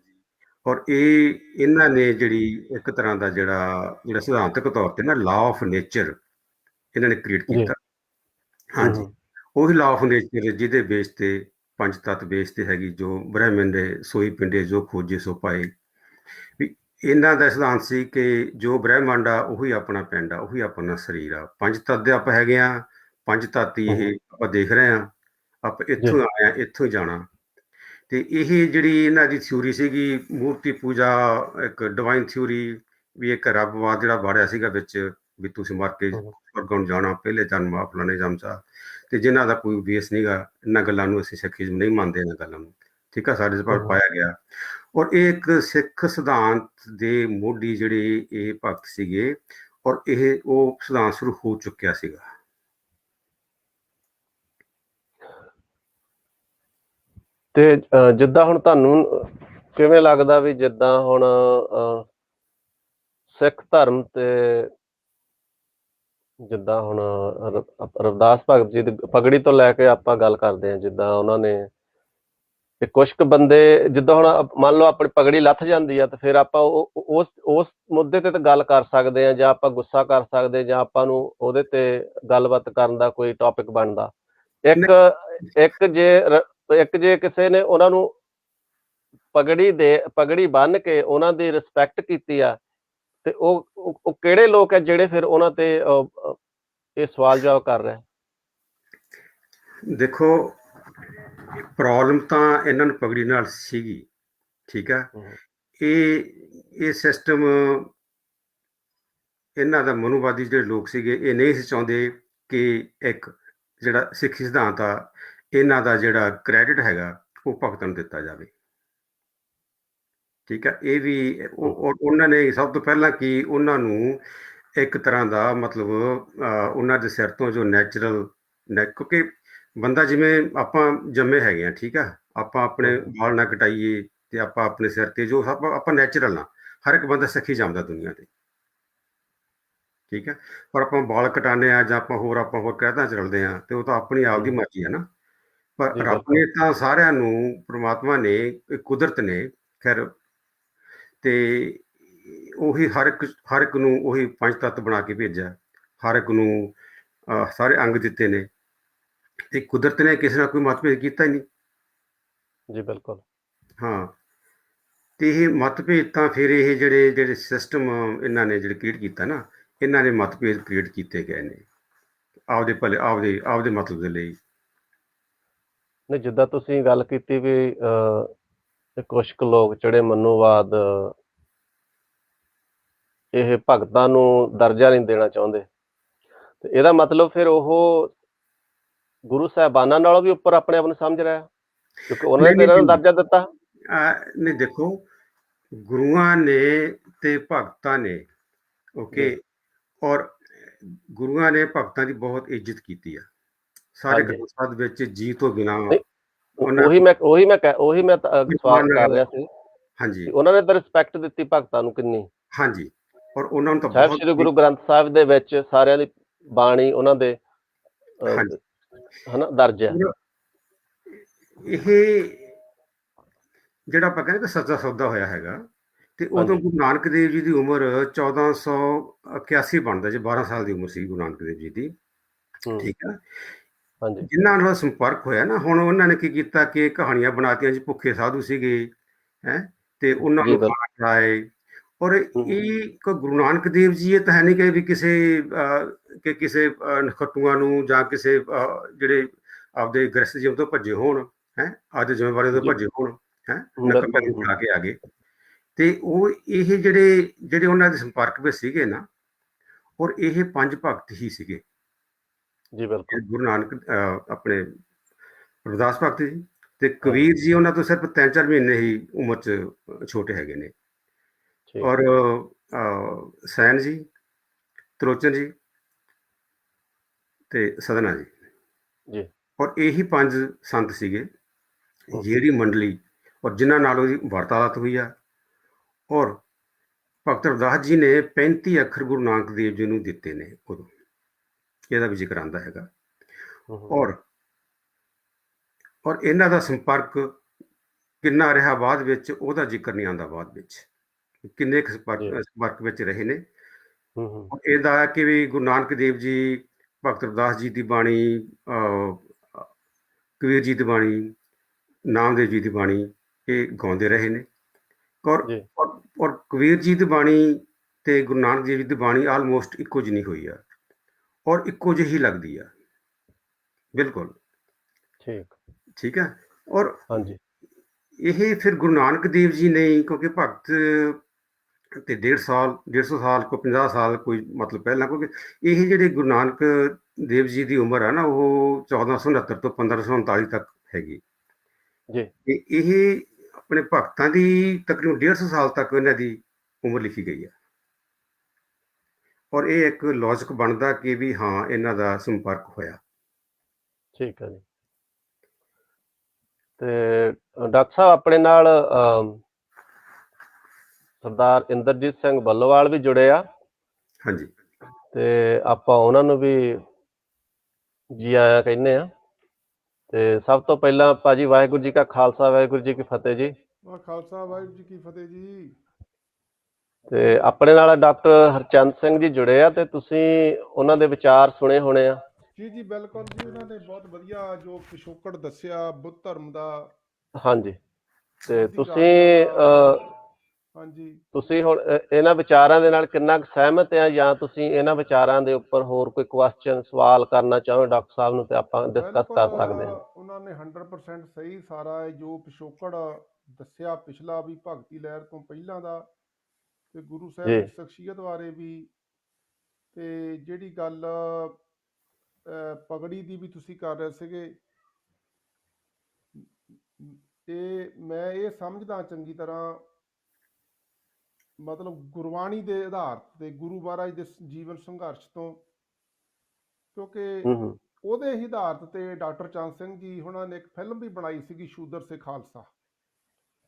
ਔਰ ਇਹਨਾਂ ਨੇ ਜਿਹੜੀ ਇੱਕ ਤਰ੍ਹਾਂ ਦਾ ਜਿਹੜਾ ਸਿਧਾਂਤਕ ਤੌਰ ਤੇ ਨਾ ਲਾਅ ਆਫ ਨੇਚਰ ਇਹਨਾਂ ਨੇ ਕ੍ਰੀਏਟ ਕੀਤਾ। ਹਾਂਜੀ, ਉਹੀ ਲਾਅ ਆਫ ਨੇਚਰ ਜਿਹਦੇ ਬੇਸ ਤੇ 5 ਤੱਤ ਬੇਸ ਤੇ ਹੈਗੀ, ਜੋ ਬ੍ਰਹਮਣ ਦੇ ਸੋਈ ਪਿੰਡੇ ਜੋ ਖੋਜੇ ਸੋ ਪਾਏ। ਵੀ ਇਹਨਾਂ ਦਾ ਸਿਧਾਂਤ ਸੀ ਕਿ ਜੋ ਬ੍ਰਹਮੰਡ ਆ ਉਹੀ ਆਪਣਾ ਪਿੰਡ ਆ, ਉਹੀ ਆਪਣਾ ਸਰੀਰ ਆ। 5 ਤੱਤ ਦੇ ਆਪਾਂ ਹੈਗੇ ਆ, 5 ਤੱਤ ਹੀ ਇਹ ਆਪਾਂ ਦੇਖ ਰਹੇ ਆ, ਆਪਾਂ ਇੱਥੋਂ ਆਏ ਆ, ਇੱਥੋਂ ਹੀ ਜਾਣਾ। ਤੇ ਇਹ ਜਿਹੜੀ ਇਹਨਾਂ ਦੀ ਥਿਊਰੀ ਸੀਗੀ ਮੂਰਤੀ ਪੂਜਾ, ਇੱਕ ਡਿਵਾਈਨ ਥਿਊਰੀ, ਵੀ ਇੱਕ ਰੱਬਵਾਦ ਜਿਹੜਾ ਵਾੜਿਆ ਸੀਗਾ ਵਿੱਚ, ਵੀ ਤੁਸੀਂ ਮਰ ਕੇ ਸਵਰਗ ਨੂੰ ਜਾਣਾ, ਪਹਿਲੇ ਜਨਮ ਆ ਫਲਾਣੇ ਜਨਮ। ਤੇ ਜਿਨ੍ਹਾਂ ਦਾ ਕੋਈ ਬੇਸ ਨਹੀਂਗਾ, ਇਹਨਾਂ ਗੱਲਾਂ ਨੂੰ ਅਸੀਂ ਸਿੱਖੀਜ਼ਮ ਨਹੀਂ ਮੰਨਦੇ ਇਹਨਾਂ ਗੱਲਾਂ ਨੂੰ, ਠੀਕ ਆ, ਸਾਡੇ ਪਰ ਪਾਇਆ ਗਿਆ। ਔਰ ਇਹ ਇੱਕ ਸਿੱਖ ਸਿਧਾਂਤ ਦੇ ਮੋਢੀ ਜਿਹੜੇ ਇਹ ਭਗਤ ਸੀਗੇ, ਔਰ ਇਹ ਉਹ ਸਿਧਾਂਤ ਸ਼ੁਰੂ ਹੋ ਚੁੱਕਿਆ ਸੀਗਾ। ਤੇ ਜਿੱਦਾਂ ਹੁਣ ਤੁਹਾਨੂੰ ਕਿਵੇਂ ਲੱਗਦਾ ਵੀ ਜਿੱਦਾਂ ਹੁਣ ਸਿੱਖ ਧਰਮ ਤੇ ਜਿੱਦਾਂ ਹੁਣ ਰਵਿਦਾਸ ਭਗਤ ਜੀ ਦੀ ਪਗੜੀ ਤੋਂ ਲੈ ਕੇ ਆਪਾਂ ਗੱਲ ਕਰਦੇ ਹਾਂ, ਜਿੱਦਾਂ ਉਹਨਾਂ ਨੇ ਕੁਛ ਕੁ ਬੰਦੇ, ਜਿੱਦਾਂ ਹੁਣ ਮੰਨ ਲਓ ਆਪਣੀ ਪਗੜੀ ਲੱਥ ਜਾਂਦੀ ਆ, ਤੇ ਫਿਰ ਆਪਾਂ ਉਸ ਮੁੱਦੇ ਤੇ ਤਾਂ ਗੱਲ ਕਰ ਸਕਦੇ ਹਾਂ, ਜਾਂ ਆਪਾਂ ਗੁੱਸਾ ਕਰ ਸਕਦੇ, ਜਾਂ ਆਪਾਂ ਨੂੰ ਉਹਦੇ ਤੇ ਗੱਲਬਾਤ ਕਰਨ ਦਾ ਕੋਈ ਟੌਪਿਕ ਬਣਦਾ। ਇੱਕ ਜੇ ਕਿਸੇ ਨੇ ਉਹਨਾਂ ਨੂੰ ਪਗੜੀ ਬੰਨ੍ਹ ਕੇ ਉਹਨਾਂ ਦੀ ਰਿਸਪੈਕਟ ਕੀਤੀ ਆ, ਤੇ ਉਹ ਕਿਹੜੇ ਲੋਕ ਹੈ ਜਿਹੜੇ ਫਿਰ ਉਹਨਾਂ ਤੇ ਇਹ ਸਵਾਲ ਜਵਾਬ ਕਰ ਰਹੇ? ਦੇਖੋ, ਪ੍ਰੋਬਲਮ ਤਾਂ ਇਹਨਾਂ ਨੂੰ ਪਗੜੀ ਨਾਲ ਸੀਗੀ, ਠੀਕ ਆ। ਇਹ ਸਿਸਟਮ, ਇਹਨਾਂ ਦਾ ਮਨੋਵਾਦੀ ਜਿਹੜੇ ਲੋਕ ਸੀਗੇ, ਇਹ ਨਹੀਂ ਸੀ ਚਾਹੁੰਦੇ ਕਿ ਇੱਕ ਜਿਹੜਾ ਸਿੱਖੀ ਸਿਧਾਂਤ ਆ, ਇਹਨਾਂ ਦਾ ਜਿਹੜਾ ਕ੍ਰੈਡਿਟ ਹੈਗਾ ਉਹ ਭਗਤਾਂ ਨੂੰ ਦਿੱਤਾ ਜਾਵੇ, ਠੀਕ ਆ। ਇਹ ਵੀ ਉਹਨਾਂ ਨੇ ਸਭ ਤੋਂ ਪਹਿਲਾਂ ਕਿ ਉਹਨਾਂ ਨੂੰ ਇੱਕ ਤਰ੍ਹਾਂ ਦਾ ਮਤਲਬ ਉਹਨਾਂ ਦੇ ਸਿਰ ਤੋਂ ਜੋ ਨੈਚੁਰਲ, ਕਿਉਂਕਿ ਬੰਦਾ ਜਿਵੇਂ ਆਪਾਂ ਜੰਮੇ ਹੈਗੇ ਆ, ਠੀਕ ਆ, ਆਪਾਂ ਆਪਣੇ ਵਾਲ ਨਾ ਕਟਾਈਏ ਤੇ ਆਪਾਂ ਆਪਣੇ ਸਿਰ ਤੇ ਜੋ ਆਪਾਂ ਨੈਚੁਰਲ ਆ, ਹਰ ਇੱਕ ਬੰਦਾ ਸਿੱਖੀ ਜਾਂਦਾ ਦੁਨੀਆ ਤੇ, ਠੀਕ ਹੈ। ਪਰ ਆਪਾਂ ਵਾਲ ਕਟਾਉਂਦੇ ਆ ਜਾਂ ਆਪਾਂ ਹੋਰ ਕਹਿਤਾਂ ਚੱਲਦੇ ਆ, ਤੇ ਉਹ ਤਾਂ ਆਪਣੀ ਆਪ ਦੀ ਮਰਜ਼ੀ ਹੈ ਨਾ। ਪਰ ਰੱਬ ਨੇ ਤਾਂ ਸਾਰਿਆਂ ਨੂੰ, ਪ੍ਰਮਾਤਮਾ ਨੇ, ਕੁਦਰਤ ਨੇ, ਖੈਰ, ਤੇ ਉਹੀ ਹਰ ਇੱਕ ਨੂੰ ਉਹੀ 5 ਤੱਤ ਬਣਾ ਕੇ ਭੇਜਿਆ, ਹਰ ਇੱਕ ਨੂੰ ਸਾਰੇ ਅੰਗ ਦਿੱਤੇ ਨੇ, ਤੇ ਕੁਦਰਤ ਨੇ ਕਿਸੇ ਨਾਲ ਕੋਈ ਮਤਭੇਦ ਕੀਤਾ ਹੀ ਨਹੀਂ। ਜੀ ਬਿਲਕੁਲ, ਹਾਂ। ਤੇ ਇਹ ਮਤਭੇਦ ਤਾਂ ਫਿਰ ਇਹ ਜਿਹੜੇ ਸਿਸਟਮ ਇਹਨਾਂ ਨੇ ਜਿਹੜੇ ਕ੍ਰੀਏਟ ਕੀਤਾ ਨਾ, ਇਹਨਾਂ ਨੇ ਮਤਭੇਦ ਕ੍ਰੀਏਟ ਕੀਤੇ ਗਏ ਨੇ ਆਪਦੇ ਭਲੇ, ਆਪਦੇ ਮਤਲਬ ਦੇ ਲਈ। ਨਹੀਂ, ਜਿੱਦਾਂ ਤੁਸੀਂ ਗੱਲ ਕੀਤੀ ਵੀ ਕੁਛ ਕੁ ਲੋਕ ਜਿਹੜੇ ਮਨੋਵਾਦ, ਇਹ ਭਗਤਾਂ ਨੂੰ ਦਰਜਾ ਨਹੀਂ ਦੇਣਾ ਚਾਹੁੰਦੇ, ਤੇ ਇਹਦਾ ਮਤਲਬ ਫਿਰ ਉਹ ਗੁਰੂ ਸਾਹਿਬਾਨਾਂ ਨਾਲੋਂ ਵੀ ਉੱਪਰ ਆਪਣੇ ਆਪ ਨੂੰ ਸਮਝ ਰਿਹਾ? ਕਿਉਂਕਿ ਉਹਨਾਂ ਨੇ ਤਾਂ ਨਹੀਂ ਇਹਨਾਂ ਨੂੰ ਨਹੀਂ ਦਰਜਾ ਦਿੱਤਾ। ਨਹੀਂ, ਦੇਖੋ, ਗੁਰੂਆਂ ਨੇ ਤੇ ਭਗਤਾਂ ਨੇ, ਓਕੇ, ਜੀ ਔਰ ਗੁਰੂਆਂ ਨੇ ਭਗਤਾਂ ਦੀ ਬਹੁਤ ਇੱਜ਼ਤ ਕੀਤੀ ਆ ਸਾਰੇ ਹਾਂਜੀ। ਗ੍ਰੰਥ ਸਾਹਿਬ ਵਿੱਚ ਜੀ ਤੋਂ ਬਿਨਾਂ। ਨਹੀਂ ਉਹਨਾਂ ਉਹੀ ਮੈਂ ਸਵਾਲ ਸਨਮਾਨ ਕਰ ਨਾਲ, ਰਿਹਾ ਸੀ ਹਾਂਜੀ ਕਿ ਉਹਨਾਂ ਨੇ ਤਾਂ ਰਿਸਪੈਕਟ ਦਿੱਤੀ ਭਗਤਾਂ ਨੂੰ ਕਿੰਨੀ। ਹਾਂਜੀ, ਔਰ ਉਹਨਾਂ ਨੂੰ ਤਾਂ ਸਾਹਿਬ ਬਹੁਤ, ਸ੍ਰੀ ਗੁਰੂ ਗ੍ਰੰਥ ਸਾਹਿਬ ਦੇ ਵਿੱਚ ਸਾਰਿਆਂ ਦੀ ਬਾਣੀ ਉਹਨਾਂ ਦੇ ਹਾਂਜੀ, ਹਨਾ ਦਰਜ ਹੈ। ਇਹ ਜਿਹੜਾ ਆਪਾਂ ਕਹਿੰਦੇ ਕਿ ਸੱਚਾ ਸੌਦਾ ਹੋਇਆ ਹੈਗਾ, ਤੇ ਉਦੋਂ ਹਾਂਜੀ ਗੁਰੂ ਨਾਨਕ ਦੇਵ ਜੀ ਦੀ ਉਮਰ 1481 ਬਣਦਾ ਜੀ, 12 ਸਾਲ ਦੀ ਉਮਰ ਸੀ ਗੁਰੂ ਨਾਨਕ ਦੇਵ ਜੀ ਦੀ, ਹੂੰ ਠੀਕ ਹੈ। ਹਾਂਜੀ ਜਿਨ੍ਹਾਂ ਨਾਲ ਸੰਪਰਕ ਹੋਇਆ ਨਾ, ਹੁਣ ਉਹਨਾਂ ਨੇ ਕੀ ਕੀਤਾ ਕਿ ਕਹਾਣੀਆਂ ਬਣਾਤੀਆਂ ਜੀ, ਭੁੱਖੇ ਸਾਧੂ ਸੀਗੇ ਹੈ, ਤੇ ਉਹਨਾਂ ਜੀ ਨੂੰ ਬਿਲਕੁਲ। ਖਾਣਾ ਖਿਲਾਏ। ਔਰ ਹੂੰ ਇਹ ਗੁਰੂ ਨਾਨਕ ਦੇਵ ਜੀ, ਇਹ ਤਾਂ ਹੈ ਨਹੀਂ ਕਿ ਕਿਸੇ ਨਖੱਟੂਆਂ ਨੂੰ ਜਾਂ ਕਿਸੇ ਜਿਹੜੇ ਆਪਦੇ ਗ੍ਰਸਤ ਜੀਵਨ ਤੋਂ ਭੱਜੇ ਹੋਣ, ਹੈ, ਆਪਦੇ ਜ਼ਿੰਮੇਵਾਰੀਆਂ ਤੋਂ ਜੀ ਭੱਜੇ ਹੋਣ, ਹੈ, ਨਕਲਾਂ ਬਿਲਕੁਲ। ਨੂੰ ਖਾ ਕੇ ਆ ਗਏ। ਤੇ ਉਹ ਇਹ ਜਿਹੜੇ ਉਹਨਾਂ ਦੇ ਸੰਪਰਕ ਵਿੱਚ ਸੀਗੇ ਨਾ, ਔਰ ਇਹ 5 ਭਗਤ ਹੀ ਸੀਗੇ। ਜੀ ਬਿਲਕੁਲ। ਗੁਰੂ ਨਾਨਕ ਆਪਣੇ ਰਵਿਦਾਸ ਭਗਤ ਜੀ ਤੇ ਕਬੀਰ ਜੀ, ਉਹਨਾਂ ਤੋਂ ਸਿਰਫ 3-4 ਮਹੀਨੇ ਹੀ ਉਮਰ 'ਚ ਛੋਟੇ ਹੈਗੇ ਨੇ। ਠੀਕ ਔਰ ਸੈਨ ਜੀ, ਤ੍ਰਿਲੋਚਨ ਜੀ ਤੇ ਸਦਨਾ ਜੀ, ਜੀ ਔਰ ਇਹੀ 5 ਸੰਤ ਸੀਗੇ ਜਿਹੜੀ ਮੰਡਲੀ, ਔਰ ਜਿਨ੍ਹਾਂ ਨਾਲ ਉਹਦੀ ਵਾਰਤਾਲਾਪ ਹੋਈ ਆ। ਔਰ ਭਗਤ ਰਵਿਦਾਸ ਜੀ ਨੇ 35 ਅੱਖਰ ਗੁਰੂ ਨਾਨਕ ਦੇਵ ਜੀ ਨੂੰ ਦਿੱਤੇ ਨੇ ਉਦੋਂ, ਇਹਦਾ ਵੀ ਜ਼ਿਕਰ ਆਉਂਦਾ ਹੈਗਾ। ਔਰ ਇਹਨਾਂ ਦਾ ਸੰਪਰਕ ਕਿੰਨਾ ਰਿਹਾ ਬਾਅਦ ਵਿੱਚ, ਉਹਦਾ ਜ਼ਿਕਰ ਨਹੀਂ ਆਉਂਦਾ ਬਾਅਦ ਵਿੱਚ, ਕਿੰਨੇ ਕੁ ਸੰਪਰਕ ਵਿੱਚ ਰਹੇ ਨੇ। ਇਹਦਾ ਕਿ ਵੀ ਗੁਰੂ ਨਾਨਕ ਦੇਵ ਜੀ ਭਗਤ ਰਵਿਦਾਸ ਜੀ ਦੀ ਬਾਣੀ, ਕਬੀਰ ਜੀ ਦੀ ਬਾਣੀ, ਨਾਮਦੇਵ ਜੀ ਦੀ ਬਾਣੀ ਇਹ ਗਾਉਂਦੇ ਰਹੇ ਨੇ। ਔਰ ਕਬੀਰ ਜੀ ਦੀ ਬਾਣੀ ਤੇ ਗੁਰੂ ਨਾਨਕ ਦੇਵ ਜੀ ਦੀ ਬਾਣੀ ਆਲਮੋਸਟ ਇੱਕੋ ਜਿਹੀ ਹੋਈ ਆ, ਔਰ ਇੱਕੋ ਜਿਹੀ ਲੱਗਦੀ ਆ ਬਿਲਕੁਲ। ਠੀਕ ਹੈ। ਔਰ ਹਾਂਜੀ ਇਹ ਫਿਰ ਗੁਰੂ ਨਾਨਕ ਦੇਵ ਜੀ ਨੇ, ਕਿਉਂਕਿ ਭਗਤ ਤੇ 150 ਸਾਲ ਕੋਈ 50 ਸਾਲ ਕੋਈ ਮਤਲਬ ਪਹਿਲਾਂ, ਕਿਉਂਕਿ ਇਹ ਜਿਹੜੇ ਗੁਰੂ ਨਾਨਕ ਦੇਵ ਜੀ ਦੀ ਉਮਰ ਆ ਨਾ, ਉਹ 1469 ਤੋਂ 1539 ਤੱਕ ਹੈਗੀ ਜੀ। ਤੇ ਇਹ ਆਪਣੇ ਭਗਤਾਂ ਦੀ ਤਕਰੀਬਨ 150 ਸਾਲ ਤੱਕ ਇਹਨਾਂ ਦੀ ਉਮਰ ਲਿਖੀ ਗਈ ਹੈ। ਔਰ ਇਹ ਇੱਕ ਲੌਜਿਕ ਬਣਦਾ ਕਿ ਵੀ ਹਾਂ, ਇਹਨਾਂ ਦਾ ਸੰਪਰਕ ਹੋਇਆ। ਠੀਕ ਹੈ ਜੀ। ਤੇ ਡਾਕਟਰ ਸਾਹਿਬ ਆਪਣੇ ਨਾਲ ਸਰਦਾਰ ਇੰਦਰਜੀਤ ਸਿੰਘ ਬੱਲੋਵਾਲ ਵੀ ਜੁੜੇ ਆ। ਹਾਂਜੀ, ਤੇ ਆਪਾਂ ਉਹਨਾਂ ਨੂੰ ਵੀ ਜੀ ਆਇਆਂ ਕਹਿੰਦੇ ਆ। ਤੇ ਸਭ ਤੋਂ ਪਹਿਲਾਂ ਭਾਜੀ, ਵਾਹਿਗੁਰੂ ਜੀ ਕਾ ਖਾਲਸਾ, ਵਾਹਿਗੁਰੂ ਜੀ ਕੀ ਫਤਿਹ ਜੀ। ਖਾਲਸਾ, ਵਾਹਿਗੁਰੂ ਜੀ ਕੀ ਫਤਿਹ ਜੀ। ਤੇ ਆਪਣੇ ਨਾਲ ਡਾਕਟਰ ਹਰਚੰਦ ਸਿੰਘ ਜੀ ਜੁੜੇ ਆ, ਤੇ ਤੁਸੀਂ ਉਹਨਾਂ ਦੇ ਵਿਚਾਰ ਸੁਣੇ ਹੋਣੇ ਆ। ਜੀ ਜੀ ਬਿਲਕੁਲ ਜੀ, ਉਹਨਾਂ ਨੇ ਬਹੁਤ ਵਧੀਆ ਜੋ ਪਿਛੋਕੜ ਦੱਸਿਆ ਬੁੱਧ ਧਰਮ ਦਾ। ਹਾਂਜੀ, ਤੇ ਤੁਸੀਂ ਹੁਣ ਇਹਨਾਂ ਵਿਚਾਰਾਂ ਦੇ ਨਾਲ ਕਿੰਨਾ ਕੁ ਸਹਿਮਤ ਆ, ਜਾਂ ਤੁਸੀਂ ਇਹਨਾਂ ਵਿਚਾਰਾਂ ਦੇ ਉੱਪਰ ਹੋਰ ਕੋਈ ਕੁਐਸਚਨ ਸਵਾਲ ਕਰਨਾ ਚਾਹੋ ਡਾਕਟਰ ਸਾਹਿਬ ਨੂੰ, ਤੇ ਆਪਾਂ ਡਿਸਕਸ ਕਰ ਸਕਦੇ ਹਾਂ। ਉਹਨਾਂ ਨੇ 100% ਸਹੀ ਸਾਰਾ ਜੋ ਪਿਛੋਕੜ ਦੱਸਿਆ ਪਿਛਲਾ ਵੀ, ਭਗਤੀ ਲਹਿਰ ਤੋਂ ਪਹਿਲਾਂ ਦਾ, ਤੇ ਗੁਰੂ ਸਾਹਿਬ ਦੀ ਸ਼ਖਸੀਅਤ ਬਾਰੇ ਵੀ, ਤੇ ਜਿਹੜੀ ਗੱਲ ਪਗੜੀ ਦੀ ਵੀ ਤੁਸੀਂ ਕਰ ਰਹੇ ਸੀਗੇ, ਤੇ ਮੈਂ ਇਹ ਸਮਝਦਾ ਚੰਗੀ ਤਰ੍ਹਾਂ, ਮਤਲਬ ਗੁਰਬਾਣੀ ਦੇ ਆਧਾਰ ਤੇ, ਗੁਰੂ ਮਹਾਰਾਜ ਦੇ ਜੀਵਨ ਸੰਘਰਸ਼ ਤੋਂ, ਕਿਉਂਕਿ ਉਹਦੇ ਹੀ ਆਧਾਰ ਤੇ ਡਾਕਟਰ ਚੰਦ ਸਿੰਘ ਜੀ ਉਹਨਾਂ ਨੇ ਇੱਕ ਫਿਲਮ ਵੀ ਬਣਾਈ ਸੀਗੀ, ਸ਼ੂਦਰ ਸੇ ਖਾਲਸਾ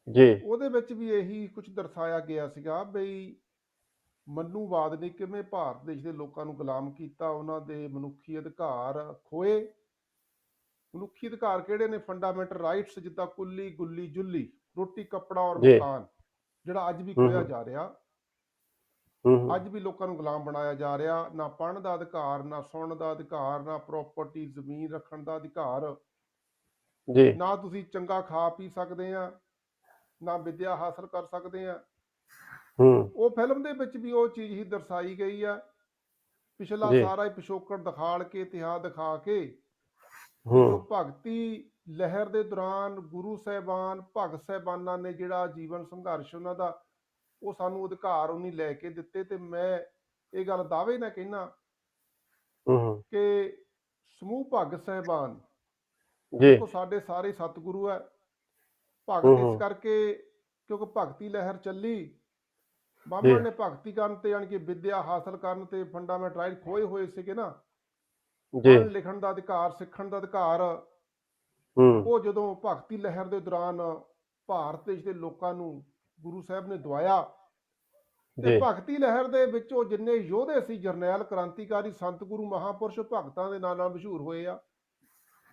ਜੀ। ਉਹਦੇ ਵਿੱਚ ਵੀ ਇਹੀ ਕੁਝ ਦਰਸਾਇਆ ਗਿਆ ਸੀਗਾ ਬਈ ਮਨੂਵਾਦ ਨੇ ਕਿਵੇਂ ਭਾਰਤ ਦੇਸ਼ ਦੇ ਲੋਕਾਂ ਨੂੰ ਗੁਲਾਮ ਕੀਤਾ, ਉਹਨਾਂ ਦੇ ਮਨੁੱਖੀ ਅਧਿਕਾਰ ਖੋਏ। ਮਨੁੱਖੀ ਅਧਿਕਾਰ ਕਿਹੜੇ ਨੇ? ਫੰਡਾਮੈਂਟਲ ਰਾਈਟਸ, ਜਿੱਦਾਂ ਕੁੱਲੀ, ਗੁੱਲੀ, ਜੁੱਲੀ, ਰੋਟੀ, ਕੱਪੜਾ ਔਰ ਮਕਾਨ, ਜਿਹੜਾ ਅੱਜ ਵੀ ਖੋਇਆ ਜਾ ਰਿਹਾ। ਅੱਜ ਵੀ ਲੋਕਾਂ ਨੂੰ ਗੁਲਾਮ ਬਣਾਇਆ ਜਾ ਰਿਹਾ। ਨਾ ਪੜ੍ਹਨ ਦਾ ਅਧਿਕਾਰ, ਨਾ ਸੁਣਨ ਦਾ ਅਧਿਕਾਰ, ਨਾ ਪ੍ਰੋਪਰਟੀ ਜ਼ਮੀਨ ਰੱਖਣ ਦਾ ਅਧਿਕਾਰ, ਨਾ ਤੁਸੀਂ ਚੰਗਾ ਖਾ ਪੀ ਸਕਦੇ ਆ, ਨਾ ਵਿਦਿਆ ਹਾਸਲ ਕਰ ਸਕਦੇ ਆ। ਉਹ ਫਿਲਮ ਦੇ ਵਿੱਚ ਵੀ ਉਹ ਚੀਜ਼ ਹੀ ਦਰਸਾਈ ਗਈ ਆ। ਪਿਛਲਾ ਸਾਰਾ ਹੀ ਪਿਛੋਕੜ ਦਿਖਾਲ ਕੇ, ਇਤਿਹਾਸ ਦਿਖਾ ਕੇ, ਜੋ ਭਗਤੀ ਲਹਿਰ ਦੇ ਦੌਰਾਨ ਗੁਰੂ ਸਾਹਿਬਾਨ, ਭਗਤ ਸਾਹਿਬਾਨਾਂ ਨੇ ਜਿਹੜਾ ਜੀਵਨ ਸੰਘਰਸ਼ ਉਹਨਾਂ ਦਾ, ਉਹ ਸਾਨੂੰ ਅਧਿਕਾਰ ਉਹਨੀ ਲੈ ਕੇ ਦਿੱਤੇ। ਤੇ ਮੈਂ ਇਹ ਗੱਲ ਦਾਅਵੇ ਨਾਲ ਕਹਿਣਾ ਕਿ ਸਮੂਹ ਭਗਤ ਸਾਹਿਬਾਨ, ਦੇਖੋ ਸਾਡੇ ਸਾਰੇ ਸਤਿਗੁਰੂ ਹੈ, ਭਗਤ ਇਸ ਕਰਕੇ ਕਿਉਂਕਿ ਭਗਤੀ ਲਹਿਰ ਚੱਲੀ, ਬਾਹਮਣ ਨੇ ਭਗਤੀ ਕਰਨ ਤੇ ਯਾਨੀ ਕਿ ਵਿੱਦਿਆ ਹਾਸਲ ਕਰਨ ਤੇ ਫੰਡਾਮੈਂਟਲ ਖੋਏ ਹੋਏ ਸੀਗੇ ਨਾ, ਪੜ੍ਹਨ ਲਿਖਣ ਦਾ ਅਧਿਕਾਰ, ਸਿੱਖਣ ਦਾ ਅਧਿਕਾਰ। ਉਹ ਜਦੋਂ ਭਗਤੀ ਲਹਿਰ ਦੇ ਦੌਰਾਨ ਭਾਰਤ ਦੇਸ਼ ਦੇ ਲੋਕਾਂ ਨੂੰ ਗੁਰੂ ਸਾਹਿਬ ਨੇ ਦਵਾਇਆ, ਤੇ ਭਗਤੀ ਲਹਿਰ ਦੇ ਵਿੱਚ ਉਹ ਜਿੰਨੇ ਯੋਧੇ ਸੀ, ਜਰਨੈਲ, ਕ੍ਰਾਂਤੀਕਾਰੀ, ਸੰਤ, ਗੁਰੂ, ਮਹਾਂਪੁਰਸ਼, ਭਗਤਾਂ ਦੇ ਨਾਲ ਮਸ਼ਹੂਰ ਹੋਏ ਆ।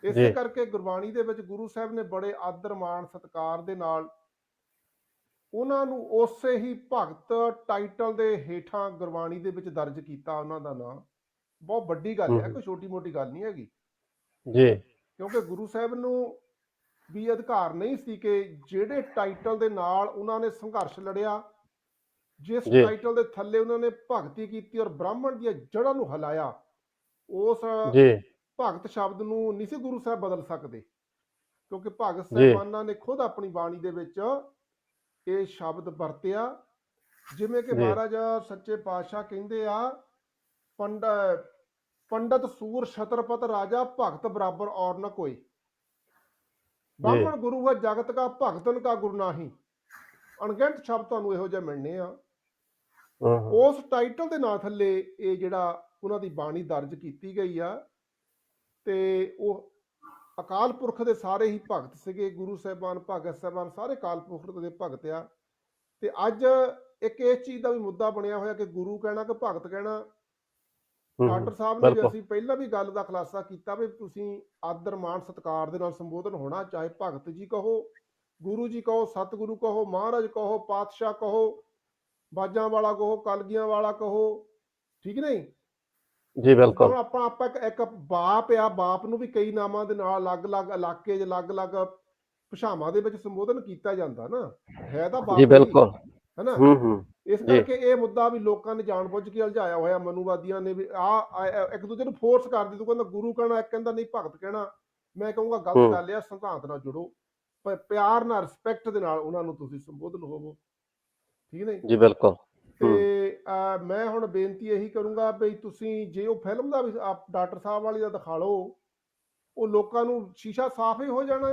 ਇਸੇ ਕਰਕੇ ਗੁਰਬਾਣੀ ਦੇ ਵਿੱਚ ਗੁਰੂ ਸਾਹਿਬ ਨੇ ਬੜੇ ਆਦਰ ਮਾਣ ਸਤਿਕਾਰ ਦੇ ਨਾਲ ਉਹਨਾਂ ਨੂੰ ਉਸੇ ਹੀ ਭਗਤ ਟਾਈਟਲ ਦੇ ਹੇਠਾਂ ਗੁਰਬਾਣੀ ਦੇ ਵਿੱਚ ਦਰਜ ਕੀਤਾ ਉਹਨਾਂ ਦਾ ਨਾਂ। ਬਹੁਤ ਵੱਡੀ ਗੱਲ ਹੈ, ਕੋਈ ਛੋਟੀ ਮੋਟੀ ਗੱਲ ਨਹੀਂ ਹੈਗੀ ਜੀ, ਕਿਉਂਕਿ ਗੁਰੂ ਸਾਹਿਬ ਨੂੰ ਵੀ ਅਧਿਕਾਰ ਨਹੀਂ ਸੀ ਕਿ ਜਿਹੜੇ ਟਾਈਟਲ ਦੇ ਨਾਲ ਉਹਨਾਂ ਨੇ ਸੰਘਰਸ਼ ਲੜਿਆ, ਜਿਸ ਟਾਈਟਲ ਦੇ ਥੱਲੇ ਉਹਨਾਂ ਨੇ ਭਗਤੀ ਕੀਤੀ ਔਰ ਬ੍ਰਾਹਮਣ ਦੀਆਂ ਜੜ੍ਹਾਂ ਨੂੰ ਹਿਲਾਇਆ, ਉਸ ਭਗਤ ਸ਼ਬਦ ਨੂੰ ਨਹੀਂ ਸੀ ਗੁਰੂ ਸਾਹਿਬ ਬਦਲ ਸਕਦੇ, ਕਿਉਂਕਿ ਭਗਤ ਸਾਹਿਬਾਨਾਂ ਨੇ ਖੁਦ ਆਪਣੀ ਬਾਣੀ ਦੇ ਵਿੱਚ ਇਹ ਸ਼ਬਦ ਵਰਤਿਆ। ਜਿਵੇਂ ਕਿ ਮਹਾਰਾਜਾ ਸੱਚੇ ਪਾਤਸ਼ਾਹ ਕਹਿੰਦੇ ਆ, ਪੰਡਤ ਸੂਰ ਛਤਰਪਤ ਰਾਜਾ ਭਗਤ ਬਰਾਬਰ ਔਰ ਨ ਕੋਈ, ਬਾਹਮਣ ਗੁਰੂ ਹੈ ਜਗਤ ਕਾ ਭਗਤਨ ਕਾ ਗੁਰੂ ਨਾਹੀ। ਅਣਗਿਣਤ ਸ਼ਬਦ ਤੁਹਾਨੂੰ ਇਹੋ ਜਿਹੇ ਮਿਲਣੇ ਆ। ਉਸ ਟਾਈਟਲ ਦੇ ਨਾਂ ਥੱਲੇ ਇਹ ਜਿਹੜਾ ਉਹਨਾਂ ਦੀ ਬਾਣੀ ਦਰਜ ਕੀਤੀ ਗਈ ਆ, ਤੇ ਉਹ ਅਕਾਲ ਪੁਰਖ ਦੇ ਸਾਰੇ ਹੀ ਭਗਤ ਸੀਗੇ। ਗੁਰੂ ਸਾਹਿਬਾਨ, ਭਗਤ ਸਾਹਿਬਾਨ ਸਾਰੇ ਅਕਾਲ ਪੁਰਖ ਦੇ ਭਗਤ ਆ। ਤੇ ਅੱਜ ਇੱਕ ਇਸ ਚੀਜ਼ ਦਾ ਵੀ ਮੁੱਦਾ ਬਣਿਆ ਹੋਇਆ ਕਿ ਗੁਰੂ ਕਹਿਣਾ ਕਿ ਭਗਤ ਕਹਿਣਾ। ਡਾਕਟਰ ਸਾਹਿਬ ਨੇ ਵੀ, ਅਸੀਂ ਪਹਿਲਾਂ ਵੀ ਗੱਲ ਦਾ ਖੁਲਾਸਾ ਕੀਤਾ ਵੀ ਤੁਸੀਂ ਆਦਰ ਮਾਣ ਸਤਿਕਾਰ ਦੇ ਨਾਲ ਸੰਬੋਧਨ ਹੋਣਾ, ਚਾਹੇ ਭਗਤ ਜੀ ਕਹੋ, ਗੁਰੂ ਜੀ ਕਹੋ, ਸਤਿਗੁਰੂ ਕਹੋ, ਮਹਾਰਾਜ ਕਹੋ, ਪਾਤਸ਼ਾਹ ਕਹੋ, ਬਾਜਾਂ ਵਾਲਾ ਕਹੋ, ਕਲਗੀਆਂ ਵਾਲਾ ਕਹੋ, ਠੀਕ ਨਹੀਂ ਜੀ? ਬਿਲਕੁਲ। ਆਪਾਂ ਇੱਕ ਬਾਪ ਆ, ਬਾਪ ਨੂੰ ਵੀ ਕਈ ਨਾਮਾਂ ਦੇ ਨਾਲ ਅਲੱਗ-ਅਲੱਗ ਇਲਾਕੇ 'ਚ ਅਲੱਗ-ਅਲੱਗ ਭਾਸ਼ਾਵਾਂ ਦੇ ਵਿੱਚ ਸੰਬੋਧਨ ਕੀਤਾ ਜਾਂਦਾ ਨਾ, ਹੈ ਤਾਂ ਬਾਪ ਜੀ, ਬਿਲਕੁਲ, ਹੈਨਾ। ਇਸ ਕਰਕੇ ਇਹ ਮੁੱਦਾ ਵੀ ਲੋਕਾਂ ਨੇ ਜਾਣਬੁੱਝ ਕੇ ਉਲਝਾਇਆ ਹੋਇਆ, ਮਨੂਵਾਦੀਆਂ ਨੇ ਵੀ ਇੱਕ ਦੂਜੇ ਨੂੰ ਫੋਰਸ ਕਰਦੇ। ਤੂੰ ਕਹਿੰਦਾ ਗੁਰੂ ਕਹਿਣਾ, ਇੱਕ ਕਹਿੰਦਾ ਨਹੀਂ ਭਗਤ ਕਹਿਣਾ। ਮੈਂ ਕਹੂੰਗਾ ਗਲਤ ਗੱਲ ਆ, ਸਿਧਾਂਤ ਨਾਲ ਜੁੜੋ, ਪਿਆਰ ਨਾਲ, ਰਿਸਪੈਕਟ ਦੇ ਨਾਲ ਉਹਨਾਂ ਨੂੰ ਤੁਸੀਂ ਸੰਬੋਧਨ ਹੋਵੋ, ਠੀਕ ਨਹੀਂ ਜੀ? ਬਿਲਕੁਲ। ਤੇ ਮੈਂ ਹੁਣ ਬੇਨਤੀ ਇਹੀ ਕਰੂੰਗਾ ਵੀ ਤੁਸੀਂ ਜੇ ਉਹ ਫਿਲਮ ਦਾ ਵੀ ਡਾਕਟਰ ਸਾਹਿਬ ਵਾਲੀ ਦਾ ਦਿਖਾ ਲਓ, ਉਹ ਲੋਕਾਂ ਨੂੰ ਸ਼ੀਸ਼ਾ ਸਾਫ਼ ਹੀ ਹੋ ਜਾਣਾ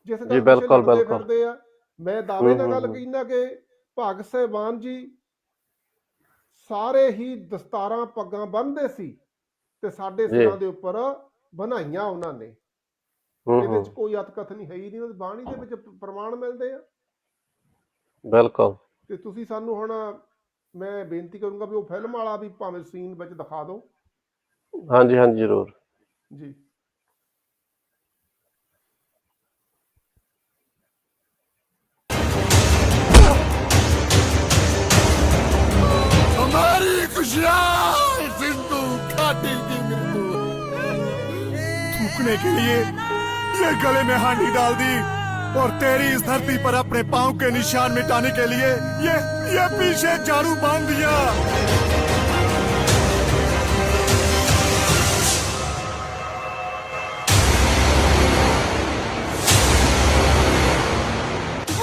ਜਿਸ ਗੱਲ ਪਿੱਛੇ ਫਿਰਦੇ ਆ। ਮੈਂ ਦਾਅਵੇ ਨਾਲ ਗੱਲ ਕਹਿੰਦਾ ਕਿ ਭਗਤ ਸਾਹਿਬਾਨ ਜੀ ਸਾਰੇ ਹੀ ਦਸਤਾਰਾਂ ਪੱਗਾਂ ਬੰਨ੍ਹਦੇ ਸੀ ਤੇ ਸਾਡੇ ਸਿਰਾਂ ਦੇ ਉੱਪਰ ਬਣਾਈਆਂ ਉਹਨਾਂ ਨੇ। ਇਹਦੇ ਵਿੱਚ ਕੋਈ ਅਤਕਥ ਨਹੀਂ ਹੈ ਹੀ ਨਹੀਂ, ਉਹਦੀ ਬਾਣੀ ਦੇ ਵਿੱਚ ਪ੍ਰਮਾਣ ਮਿਲਦੇ ਆ। ਬਿਲਕੁਲ। ਤੇ ਤੁਸੀਂ ਸਾਨੂੰ ਹੁਣ, ਮੈਂ ਬੇਨਤੀ ਕਰੂੰਗਾ ਵੀ ਉਹ ਫਿਲਮ ਵਾਲਾ ਵੀ ਭਾਵੇਂ ਸੀਨ ਵਿੱਚ ਦਿਖਾ ਦਿਓ। ਹਾਂਜੀ ਹਾਂਜੀ, ਜ਼ਰੂਰ ਜੀ। हमारी खुशियाँ सिंधु घाटी की मृत्यु थूकने के लिए ये गले में हांडी डाल दी, और तेरी इस धरती पर अपने पांव के निशान मिटाने के लिए ये पीछे झाड़ू बांध दिया।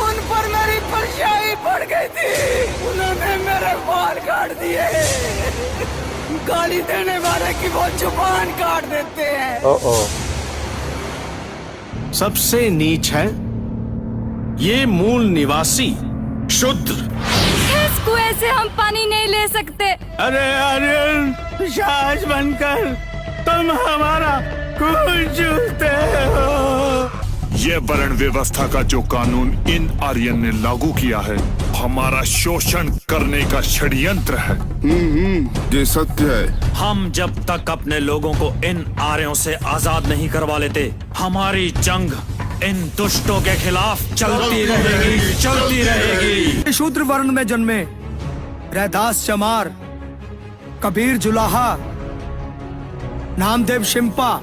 उन पर मेरी परछाई पड़ गई थी, उन्होंने मेरे बाल काट दिए। गाली देने वाले की वो जुबान काट देते हैं। सबसे नीच है ये मूल निवासी शूद्र। इसको ऐसे हम पानी नहीं ले सकते। अरे आर्यन, पिशाच बनकर तुम हमारा खून चूसते हो। ये वर्ण व्यवस्था का जो कानून इन आर्यन ने लागू किया है, हमारा शोषण करने का षड्यंत्र है। ये सत्य है। हम जब तक अपने लोगों को इन आर्यों से आजाद नहीं करवा लेते, हमारी जंग इन दुष्टों के खिलाफ चलती रहेगी। शूद्र वर्ण में जन्मे रैदास चमार, कबीर जुलाहा, नामदेव शिंपा,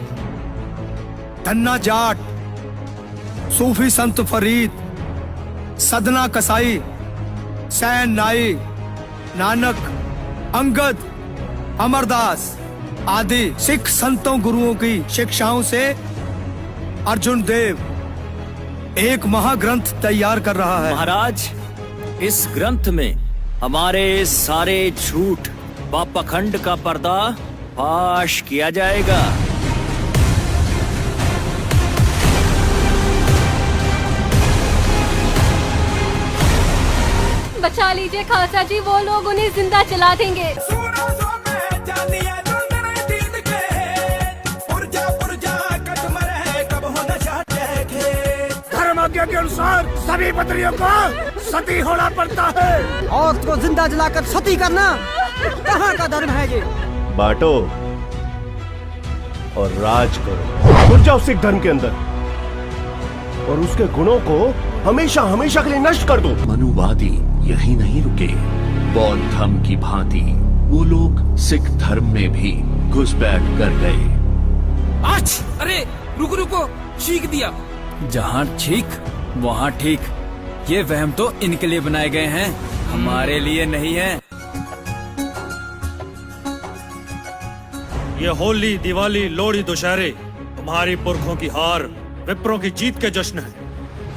धन्ना जाट, सूफी संत फरीद, सदना कसाई, सैन नाई, नानक, अंगद, अमरदास आदि सिख संतों गुरुओं की शिक्षाओं से अर्जुन देव एक महाग्रंथ तैयार कर रहा है। महाराज, इस ग्रंथ में हमारे सारे झूठ व पाखंड का पर्दा फाश किया जाएगा। बचा लीजिए खालसा जी, वो लोग उन्हें जिंदा जला देंगे। धर्म आज्ञा के अनुसार सभी पत्नियों को सती होना पड़ता है। औरत को जिंदा जलाकर सती करना कहाँ का धर्म है ये? बांटो और राज करो। घुस जाओ सिख धर्म के अंदर और उसके गुणों को हमेशा हमेशा के लिए नष्ट कर दो। मनुवादी यही नहीं रुके, बौद्ध धर्म की भांति वो लोग सिख धर्म में भी घुसपैठ कर गए। आज अरे रुको रुको, चीख दिया। जहाँ ठीक वहाँ ठीक, ये वहम तो इनके लिए बनाए गए हैं, हमारे लिए नहीं है। ये होली, दिवाली, लोहड़ी, दशहरे तुम्हारी पुरखों की हार, विप्रों की जीत के जश्न है।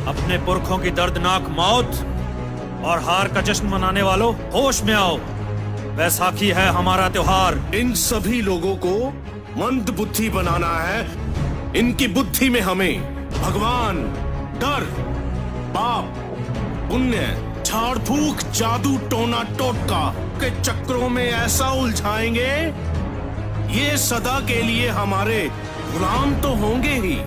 अपने पुरखों की दर्दनाक मौत और हार का जश्न मनाने वालों, होश में आओ। वैसाखी है हमारा त्योहार। इन सभी लोगों को मंद बुद्धि बनाना है। इनकी बुद्धि में हमें भगवान, डर, पाप, पुण्य, झाड़ फूक, जादू, टोना टोटका के चक्रों में ऐसा उलझाएंगे, ये सदा के लिए हमारे गुलाम तो होंगे ही,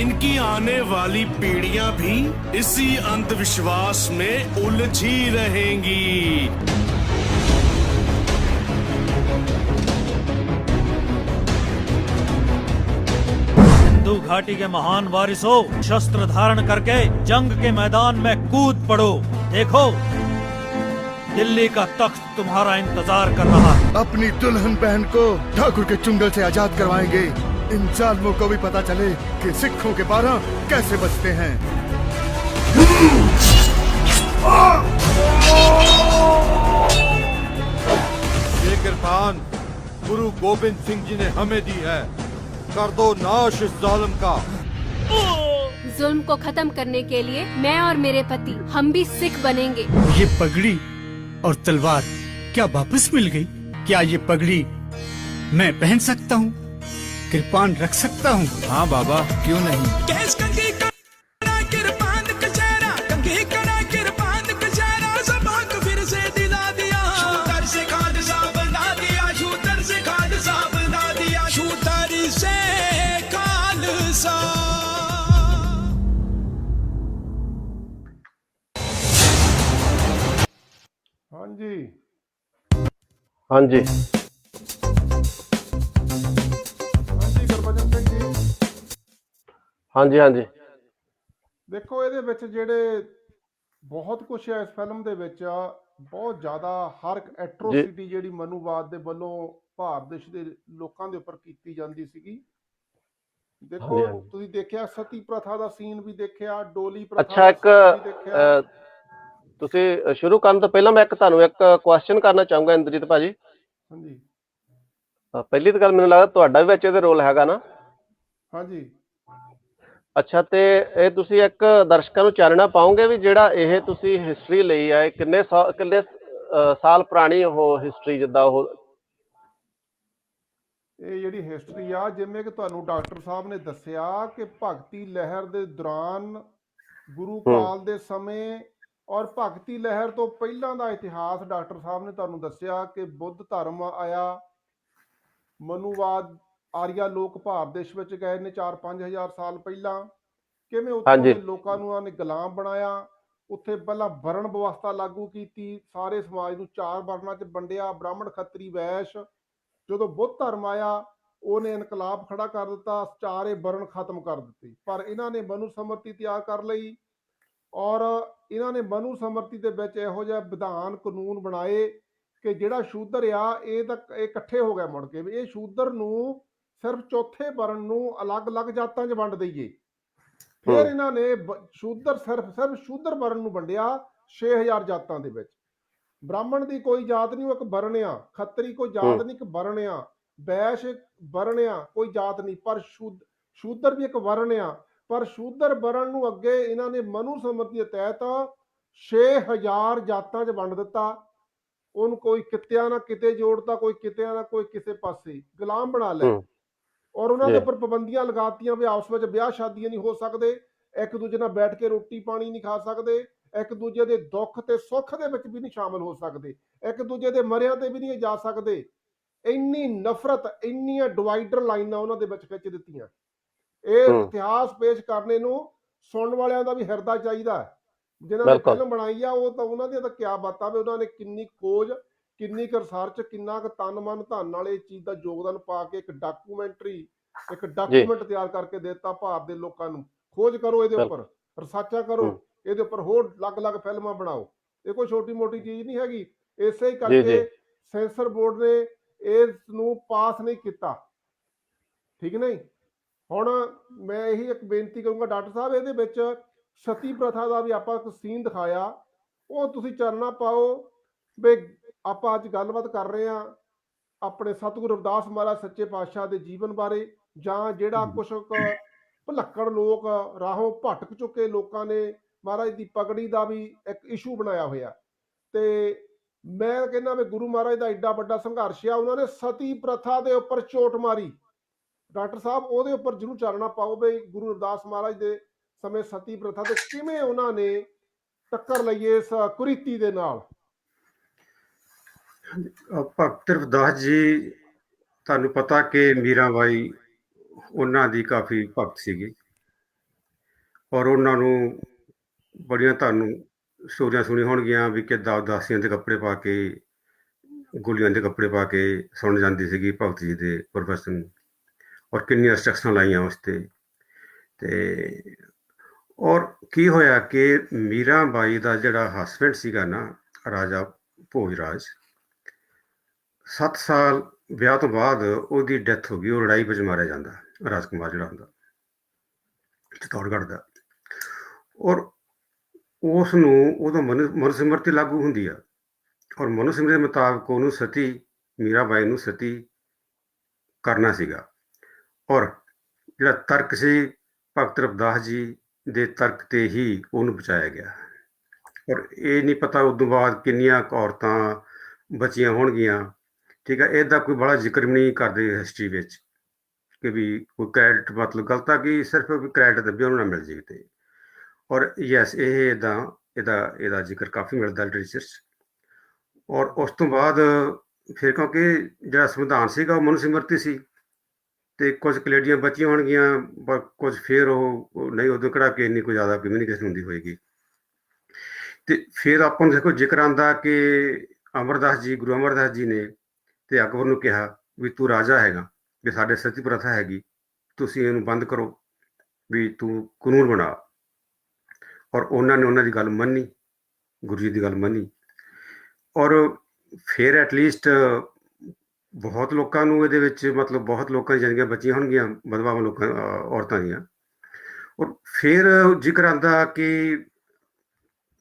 इनकी आने वाली पीढ़ियां भी इसी अंधविश्वास में उलझी रहेंगी। सिंधु घाटी के महान वारिसों, शस्त्र धारण करके जंग के मैदान में कूद पड़ो। देखो, दिल्ली का तख्त तुम्हारा इंतजार कर रहा है। अपनी दुल्हन बहन को ठाकुर के चुंगल से आजाद करवाएंगे। इन जालिमों को भी पता चले कि सिखों के 12 कैसे बचते हैं। ये कृपान गुरु गोविंद सिंह जी ने हमें दी है। कर दो नाश इस जालिम का। जुल्म को खत्म करने के लिए मैं और मेरे पति, हम भी सिख बनेंगे। ये पगड़ी और तलवार क्या वापस मिल गई? क्या ये पगड़ी मैं पहन सकता हूँ? कृपान रख सकता हूँ? हाँ बाबा, क्यों नहीं। हाँ जी, हाँ जी, हाँ जी ਗੁਰਬਚਨ ਸਿੰਘ ਜੀ। हाँ जी, हाँ जी। ਦੇਖੋ ਇਹਦੇ ਵਿੱਚ ਜਿਹੜੇ ਬਹੁਤ ਕੁਝ ਹੈ ਇਸ ਫਿਲਮ ਦੇ ਵਿੱਚ, ਬਹੁਤ ਜ਼ਿਆਦਾ ਹਰ ਇੱਕ ਐਟਰੋਸਿਟੀ ਜਿਹੜੀ ਮਨੂਵਾਦ ਦੇ ਵੱਲੋਂ ਭਾਰਤ ਦੇਸ਼ ਦੇ ਲੋਕਾਂ ਦੇ ਉੱਪਰ ਕੀਤੀ ਜਾਂਦੀ ਸੀਗੀ। ਦੇਖੋ ਤੁਸੀਂ ਦੇਖਿਆ ਸਤੀ ਪ੍ਰਥਾ ਦਾ ਸੀਨ ਵੀ ਦੇਖਿਆ, ਡੋਲੀ ਪ੍ਰਥਾ ਅੱਛਾ, ਇੱਕ ਦਾ ਸੀਨ ਵੀ ਦੇਖਿਆ। ਤੁਸੀਂ ਸ਼ੁਰੂ ਕਰਨ ਤੋਂ ਪਹਿਲਾਂ ਮੈਂ ਤੁਹਾਨੂੰ ਇੱਕ ਕੁਐਸਚਨ ਕਰਨਾ ਚਾਹੂੰਗਾ ਇੰਦਰਜੀਤ ਭਾਜੀ। ਹਾਂਜੀ, ਪਹਿਲੀ ਤਾਂ ਗੱਲ ਮੈਨੂੰ ਲੱਗਦਾ ਤੁਹਾਡਾ ਵੀ ਵਿੱਚ ਇਹਦੇ ਰੋਲ ਹੈਗਾ ਨਾ। ਹਾਂਜੀ। ਅੱਛਾ, ਤੇ ਇਹ ਤੁਸੀਂ ਇੱਕ ਦਰਸ਼ਕਾਂ ਨੂੰ ਚਾਨਣਾ ਪਾਓਗੇ ਵੀ ਜਿਹੜਾ ਇਹ ਤੁਸੀਂ ਹਿਸਟਰੀ ਲਈ ਹੈ, ਕਿੰਨੇ ਸਾਲ ਪੁਰਾਣੀ ਉਹ ਹਿਸਟਰੀ, ਜਿੱਦਾਂ ਉਹ ਇਹ ਜਿਹੜੀ ਹਿਸਟਰੀ ਆ, ਜਿਵੇਂ ਕਿ ਤੁਹਾਨੂੰ ਡਾਕਟਰ ਸਾਹਿਬ ਨੇ ਦੱਸਿਆ ਕਿ ਭਗਤੀ ਲਹਿਰ ਦੇ ਦੌਰਾਨ, ਗੁਰੂ ਕਾਲ ਦੇ ਸਮੇਂ ਔਰ ਭਗਤੀ ਲਹਿਰ ਤੋਂ ਪਹਿਲਾਂ ਦਾ ਇਤਿਹਾਸ ਡਾਕਟਰ ਸਾਹਿਬ ਨੇ ਤੁਹਾਨੂੰ ਦੱਸਿਆ ਕਿ ਬੁੱਧ ਧਰਮ ਆਇਆ, ਮਨੂਵਾਦ, ਆਰੀਆ ਲੋਕ ਭਾਰਤ ਦੇਸ਼ ਵਿੱਚ ਗਏ ਨੇ 4-5 ਹਜ਼ਾਰ ਸਾਲ ਪਹਿਲਾਂ। ਕਿਵੇਂ ਉੱਥੋਂ ਦੇ ਲੋਕਾਂ ਨੂੰ ਉਹਨਾਂ ਨੇ ਗੁਲਾਮ ਬਣਾਇਆ, ਉੱਥੇ ਪਹਿਲਾਂ ਵਰਣ ਵਿਵਸਥਾ ਲਾਗੂ ਕੀਤੀ, ਸਾਰੇ ਸਮਾਜ ਨੂੰ 4 ਵਰਨਾਂ 'ਚ ਵੰਡਿਆ, ਬ੍ਰਾਹਮਣ, ਖੱਤਰੀ, ਵੈਸ਼। ਜਦੋਂ ਬੁੱਧ ਧਰਮ ਆਇਆ ਉਹਨੇ ਇਨਕਲਾਬ ਖੜਾ ਕਰ ਦਿੱਤਾ, 4 ਵਰਣ ਖਤਮ ਕਰ ਦਿੱਤੇ। ਪਰ ਇਹਨਾਂ ਨੇ ਮਨੂ ਸਮਰਤੀ ਤਿਆਰ ਕਰ ਲਈ ਔਰ ਇਹਨਾਂ ਨੇ ਮਨੂ ਸਮਰਤੀ ਦੇ ਵਿੱਚ ਇਹੋ ਜਿਹਾ ਵਿਧਾਨ ਕਾਨੂੰਨ ਬਣਾਏ ਕਿ ਜਿਹੜਾ ਸ਼ੂਦਰ ਆ ਇਹ ਤਾਂ ਇਕੱਠੇ ਹੋ ਗਏ ਮੁੜ ਕੇ ਵੀ ਇਹ ਸ਼ੂਦਰ ਨੂੰ ਸਿਰਫ ਚੌਥੇ ਵਰਣ ਨੂੰ ਅਲੱਗ-ਅਲੱਗ ਜਾਤਾਂ 'ਚ ਵੰਡ ਦਈਏ। ਫਿਰ ਇਹਨਾਂ ਨੇ ਸ਼ੂਦਰ ਸਿਰਫ ਸ਼ੂਦਰ ਵਰਣ ਨੂੰ ਵੰਡਿਆ 6000 ਜਾਤਾਂ ਦੇ ਵਿੱਚ। ਬ੍ਰਾਹਮਣ ਦੀ ਕੋਈ ਜਾਤ ਨਹੀਂ, ਉਹ ਇੱਕ ਵਰਣ ਆ। ਖੱਤਰੀ ਕੋਈ ਜਾਤ ਨਹੀਂ, ਇੱਕ ਵਰਣ ਆ। ਵੈਸ਼ ਵਰਣ ਆ, ਕੋਈ ਜਾਤ ਨਹੀਂ। ਪਰ ਸ਼ੂਦਰ ਵੀ ਇੱਕ ਵਰਣ ਆ। ਪਰ ਸ਼ੂਦਰ ਵਰਣ ਨੂੰ ਅੱਗੇ ਇਹਨਾਂ ਨੇ ਮਨੂ ਸਮਰਤੀ ਦੇ ਤਹਿਤ 6000 ਜਾਤਾਂ 'ਚ ਵੰਡ ਦਿੱਤਾ। ਉਹਨੂੰ ਕੋਈ ਕਿਤਿਆਂ ਨਾਲ ਕਿਤੇ ਜੋੜਤਾ, ਕੋਈ ਕਿਤਿਆਂ ਨਾਲ ਕੋਈ ਕਿਸੇ ਪਾਸੇ, ਗੁਲਾਮ ਬਣਾ ਲਏ। ਔਰ ਉਹਨਾਂ ਦੇ ਉੱਪਰ ਪਾਬੰਦੀਆਂ ਲਗਾਤੀਆਂ ਵੀ ਆਪਸ ਵਿੱਚ ਵਿਆਹ ਸ਼ਾਦੀਆਂ ਨਹੀਂ ਹੋ ਸਕਦੇ, ਇੱਕ ਦੂਜੇ ਨਾਲ ਬੈਠ ਕੇ ਰੋਟੀ ਪਾਣੀ ਨਹੀਂ ਖਾ ਸਕਦੇ, ਇੱਕ ਦੂਜੇ ਦੇ ਦੁੱਖ ਤੇ ਸੁੱਖ ਦੇ ਵਿੱਚ ਵੀ ਨਹੀਂ ਸ਼ਾਮਲ ਹੋ ਸਕਦੇ, ਇੱਕ ਦੂਜੇ ਦੇ ਮਰਿਆਂ ਤੇ ਵੀ ਨਹੀਂ ਜਾ ਸਕਦੇ। ਇੰਨੀ ਨਫ਼ਰਤ, ਇੰਨੀਆਂ ਡਿਵਾਈਡਰ ਲਾਈਨਾਂ ਉਹਨਾਂ ਦੇ ਵਿੱਚ ਖਿੱਚ ਦਿੱਤੀਆਂ। ਇਹ ਇਤਿਹਾਸ ਪੇਸ਼ ਕਰਨੇ ਨੂੰ ਸੁਣਨ ਵਾਲਿਆਂ ਦਾ ਵੀ ਹਿਰਦਾ ਚਾਹੀਦਾ। ਜਿਨ੍ਹਾਂ ਨੇ ਫਿਲਮ ਬਣਾਈ ਆ ਉਹ ਤਾਂ ਉਹਨਾਂ ਦੀਆਂ ਤਾਂ ਕਿਆ ਬਾਤਾਂ ਵੀ, ਉਹਨਾਂ ਨੇ ਕਿੰਨੀ ਖੋਜ, ਕਿੰਨੀ ਕੁ ਰਿਸਰਚ, ਕਿੰਨਾ ਕੁ ਤਨ ਮਨ ਧਨ ਨਾਲ ਇਹ ਚੀਜ਼ ਦਾ ਯੋਗਦਾਨ ਪਾ ਕੇ ਇੱਕ ਡਾਕੂਮੈਂਟ ਤਿਆਰ ਕਰਕੇ ਦਿੱਤਾ ਭਾਰਤ ਦੇ ਲੋਕਾਂ ਨੂੰ। ਖੋਜ ਕਰੋ ਇਹਦੇ ਉੱਪਰ, ਰਿਸਰਚਾਂ ਕਰੋ ਇਹਦੇ ਉੱਪਰ, ਹੋਰ ਅਲੱਗ-ਅਲੱਗ ਫਿਲਮਾਂ ਬਣਾਓ। ਇਹ ਕੋਈ ਛੋਟੀ ਮੋਟੀ ਚੀਜ਼ ਨਹੀਂ ਹੈਗੀ। ਇਸੇ ਕਰਕੇ ਸੈਂਸਰ ਬੋਰਡ ਨੇ ਇਸ ਨੂੰ ਪਾਸ ਨਹੀਂ ਕੀਤਾ, ਠੀਕ ਨਹੀਂ। ਹੁਣ ਮੈਂ ਇਹੀ ਇੱਕ ਬੇਨਤੀ ਕਰੂੰਗਾ ਡਾਕਟਰ ਸਾਹਿਬ, ਇਹਦੇ ਵਿੱਚ ਸਤੀ ਪ੍ਰਥਾ ਦਾ ਵੀ ਆਪਾਂ ਇੱਕ ਸੀਨ ਦਿਖਾਇਆ, ਉਹ ਤੁਸੀਂ ਚਾਨਣਾ ਪਾਓ ਵੀ ਆਪਾਂ ਅੱਜ ਗੱਲਬਾਤ ਕਰ ਰਹੇ ਹਾਂ ਆਪਣੇ ਸਤਿਗੁਰੂ ਰਵਿਦਾਸ ਮਹਾਰਾਜ ਸੱਚੇ ਪਾਤਸ਼ਾਹ ਦੇ ਜੀਵਨ ਬਾਰੇ, ਜਾਂ ਜਿਹੜਾ ਕੁਛ ਭੁਲੱਕੜ ਲੋਕ ਰਾਹੋਂ ਭਟਕ ਚੁੱਕੇ ਲੋਕਾਂ ਨੇ ਮਹਾਰਾਜ ਦੀ ਪਗੜੀ ਦਾ ਵੀ ਇੱਕ ਇਸ਼ੂ ਬਣਾਇਆ ਹੋਇਆ। ਤੇ ਮੈਂ ਕਹਿੰਦਾ ਵੀ ਗੁਰੂ ਮਹਾਰਾਜ ਦਾ ਐਡਾ ਵੱਡਾ ਸੰਘਰਸ਼ ਆ, ਉਹਨਾਂ ਨੇ ਸਤੀ ਪ੍ਰਥਾ ਦੇ ਉੱਪਰ ਚੋਟ ਮਾਰੀ। ਡਾਕਟਰ ਸਾਹਿਬ ਉਹਦੇ ਉੱਪਰ ਜ਼ਰੂਰ ਚਾਨਣਾ ਪਾਓ ਵੀ ਗੁਰੂ ਰਵਿਦਾਸ ਮਹਾਰਾਜ ਦੇ ਸਮੇਂ ਸਤੀ ਪ੍ਰਥਾ ਤੇ ਕਿਵੇਂ ਉਹਨਾਂ ਨੇ ਟੱਕਰ ਲਈ ਇਸ ਕੁਰੀਤੀ ਦੇ ਨਾਲ। ਭਗਤ ਰਵਿਦਾਸ ਜੀ, ਤੁਹਾਨੂੰ ਪਤਾ ਕਿ ਮੀਰਾਬਾਈ ਉਹਨਾਂ ਦੀ ਕਾਫੀ ਭਗਤ ਸੀਗੀ, ਔਰ ਉਹਨਾਂ ਨੂੰ ਬੜੀਆਂ ਤੁਹਾਨੂੰ ਸਟੋਰੀਆਂ ਸੁਣੀ ਹੋਣਗੀਆਂ ਵੀ ਕਿੱਦਾਂ ਉਦਾਸੀਆਂ ਦੇ ਕੱਪੜੇ ਪਾ ਕੇ, ਗੋਲੀਆਂ ਦੇ ਕੱਪੜੇ ਪਾ ਕੇ ਸੁਣ ਜਾਂਦੀ ਸੀਗੀ ਭਗਤ ਜੀ ਦੇ ਪ੍ਰੋਫੈਸ਼ਨ, ਔਰ ਕਿੰਨੀਆਂ ਰਿਸਟ੍ਰਿਕਸ਼ਨਾਂ ਲਾਈਆਂ ਉਸ 'ਤੇ। ਤੇ ਔਰ ਕੀ ਹੋਇਆ ਕਿ ਮੀਰਾਬਾਈ ਦਾ ਜਿਹੜਾ ਹਸਬੈਂਡ ਸੀਗਾ ਨਾ, ਰਾਜਾ ਭੋਜ ਰਾਜ, 7 ਸਾਲ ਵਿਆਹ ਤੋਂ ਬਾਅਦ ਉਹਦੀ ਡੈਥ ਹੋ ਗਈ। ਉਹ ਲੜਾਈ ਵਿੱਚ ਮਾਰਿਆ ਜਾਂਦਾ, ਰਾਜਕੁਮਾਰ ਜਿਹੜਾ ਹੁੰਦਾ ਚਿਤੌੜਗੜ੍ਹ ਦਾ। ਔਰ ਉਸ ਨੂੰ ਉਦੋਂ ਮਨੁਸਿਮਰਤੀ ਲਾਗੂ ਹੁੰਦੀ ਆ, ਔਰ ਮਨੁਸਿਮਰਤੀ ਦੇ ਮੁਤਾਬਕ ਉਹਨੂੰ ਸਤੀ, ਮੀਰਾਬਾਈ ਨੂੰ ਸਤੀ ਕਰਨਾ ਸੀਗਾ। ਔਰ ਜਿਹੜਾ ਤਰਕ ਸੀ ਭਗਤ ਰਵਿਦਾਸ ਜੀ ਦੇ ਤਰਕ ਤੇ ਹੀ ਉਹਨੂੰ ਬਚਾਇਆ ਗਿਆ। ਔਰ ਇਹ ਨਹੀਂ ਪਤਾ ਉਦੋਂ ਬਾਅਦ ਕਿੰਨੀਆਂ ਔਰਤਾਂ ਬਚੀਆਂ ਹੋਣਗੀਆਂ, ਠੀਕ ਹੈ। ਇਹਦਾ ਕੋਈ ਬੜਾ ਜ਼ਿਕਰ ਵੀ ਨਹੀਂ ਕਰਦੇ ਹਿਸਟਰੀ ਵਿੱਚ ਕਿ ਵੀ ਕੋਈ ਕ੍ਰੈਡਿਟ, ਮਤਲਬ ਗਲਤ ਆ ਕਿ ਸਿਰਫ ਵੀ ਕ੍ਰੈਡਿਟ ਦੱਬੀ ਉਹਨੂੰ ਨਾ ਮਿਲ ਜਾਵੇ। ਤੇ ਔਰ ਯੈਸ, ਇਹ ਇਹਦਾ ਜ਼ਿਕਰ ਕਾਫੀ ਮਿਲਦਾ ਲਿਟਰੇਚਰ 'ਚ। ਔਰ ਉਸ ਤੋਂ ਬਾਅਦ ਫਿਰ ਕਿਉਂਕਿ ਜਿਹੜਾ ਸੰਵਿਧਾਨ ਸੀਗਾ ਉਹ ਮਨੁਸਿਮਰਤੀ ਸੀ, ਤੇ ਕੁਝ ਕਲੇਡੀਆਂ ਬਚੀਆਂ ਹੋਣਗੀਆਂ, ਪਰ ਕੁਝ ਫਿਰ ਉਹ ਨਹੀਂ, ਉਦੋਂ ਕਿਹੜਾ ਕਿ ਇੰਨੀ ਕੋਈ ਜ਼ਿਆਦਾ ਕਮਿਊਨੀਕੇਸ਼ਨ ਹੁੰਦੀ ਹੋਏਗੀ। ਤੇ ਫਿਰ ਆਪਾਂ ਨੂੰ ਦੇਖੋ ਜ਼ਿਕਰ ਆਉਂਦਾ ਕਿ ਅਮਰਦਾਸ ਜੀ, ਗੁਰੂ ਅਮਰਦਾਸ ਜੀ ਨੇ ਤੇ ਅਕਬਰ ਨੂੰ ਕਿਹਾ ਵੀ ਤੂੰ ਰਾਜਾ ਹੈਗਾ, ਵੀ ਸਾਡੇ ਸਤੀ ਪ੍ਰਥਾ ਹੈਗੀ, ਤੁਸੀਂ ਇਹਨੂੰ ਬੰਦ ਕਰੋ, ਵੀ ਤੂੰ ਕਾਨੂੰਨ ਬਣਾ। ਔਰ ਉਹਨਾਂ ਨੇ ਉਹਨਾਂ ਦੀ ਗੱਲ ਮੰਨੀ, ਗੁਰੂ ਜੀ ਦੀ ਗੱਲ ਮੰਨੀ। ਔਰ ਫਿਰ ਐਟਲੀਸਟ ਬਹੁਤ ਲੋਕਾਂ ਨੂੰ ਇਹਦੇ ਵਿੱਚ, ਮਤਲਬ ਬਹੁਤ ਲੋਕਾਂ ਦੀ ਜ਼ਿੰਦਗੀਆਂ ਬਚੀਆਂ ਹੋਣਗੀਆਂ, ਵਿਧਵਾਵਾਂ ਲੋਕਾਂ, ਔਰਤਾਂ ਦੀਆਂ। ਔਰ ਫਿਰ ਜ਼ਿਕਰ ਆਉਂਦਾ ਕਿ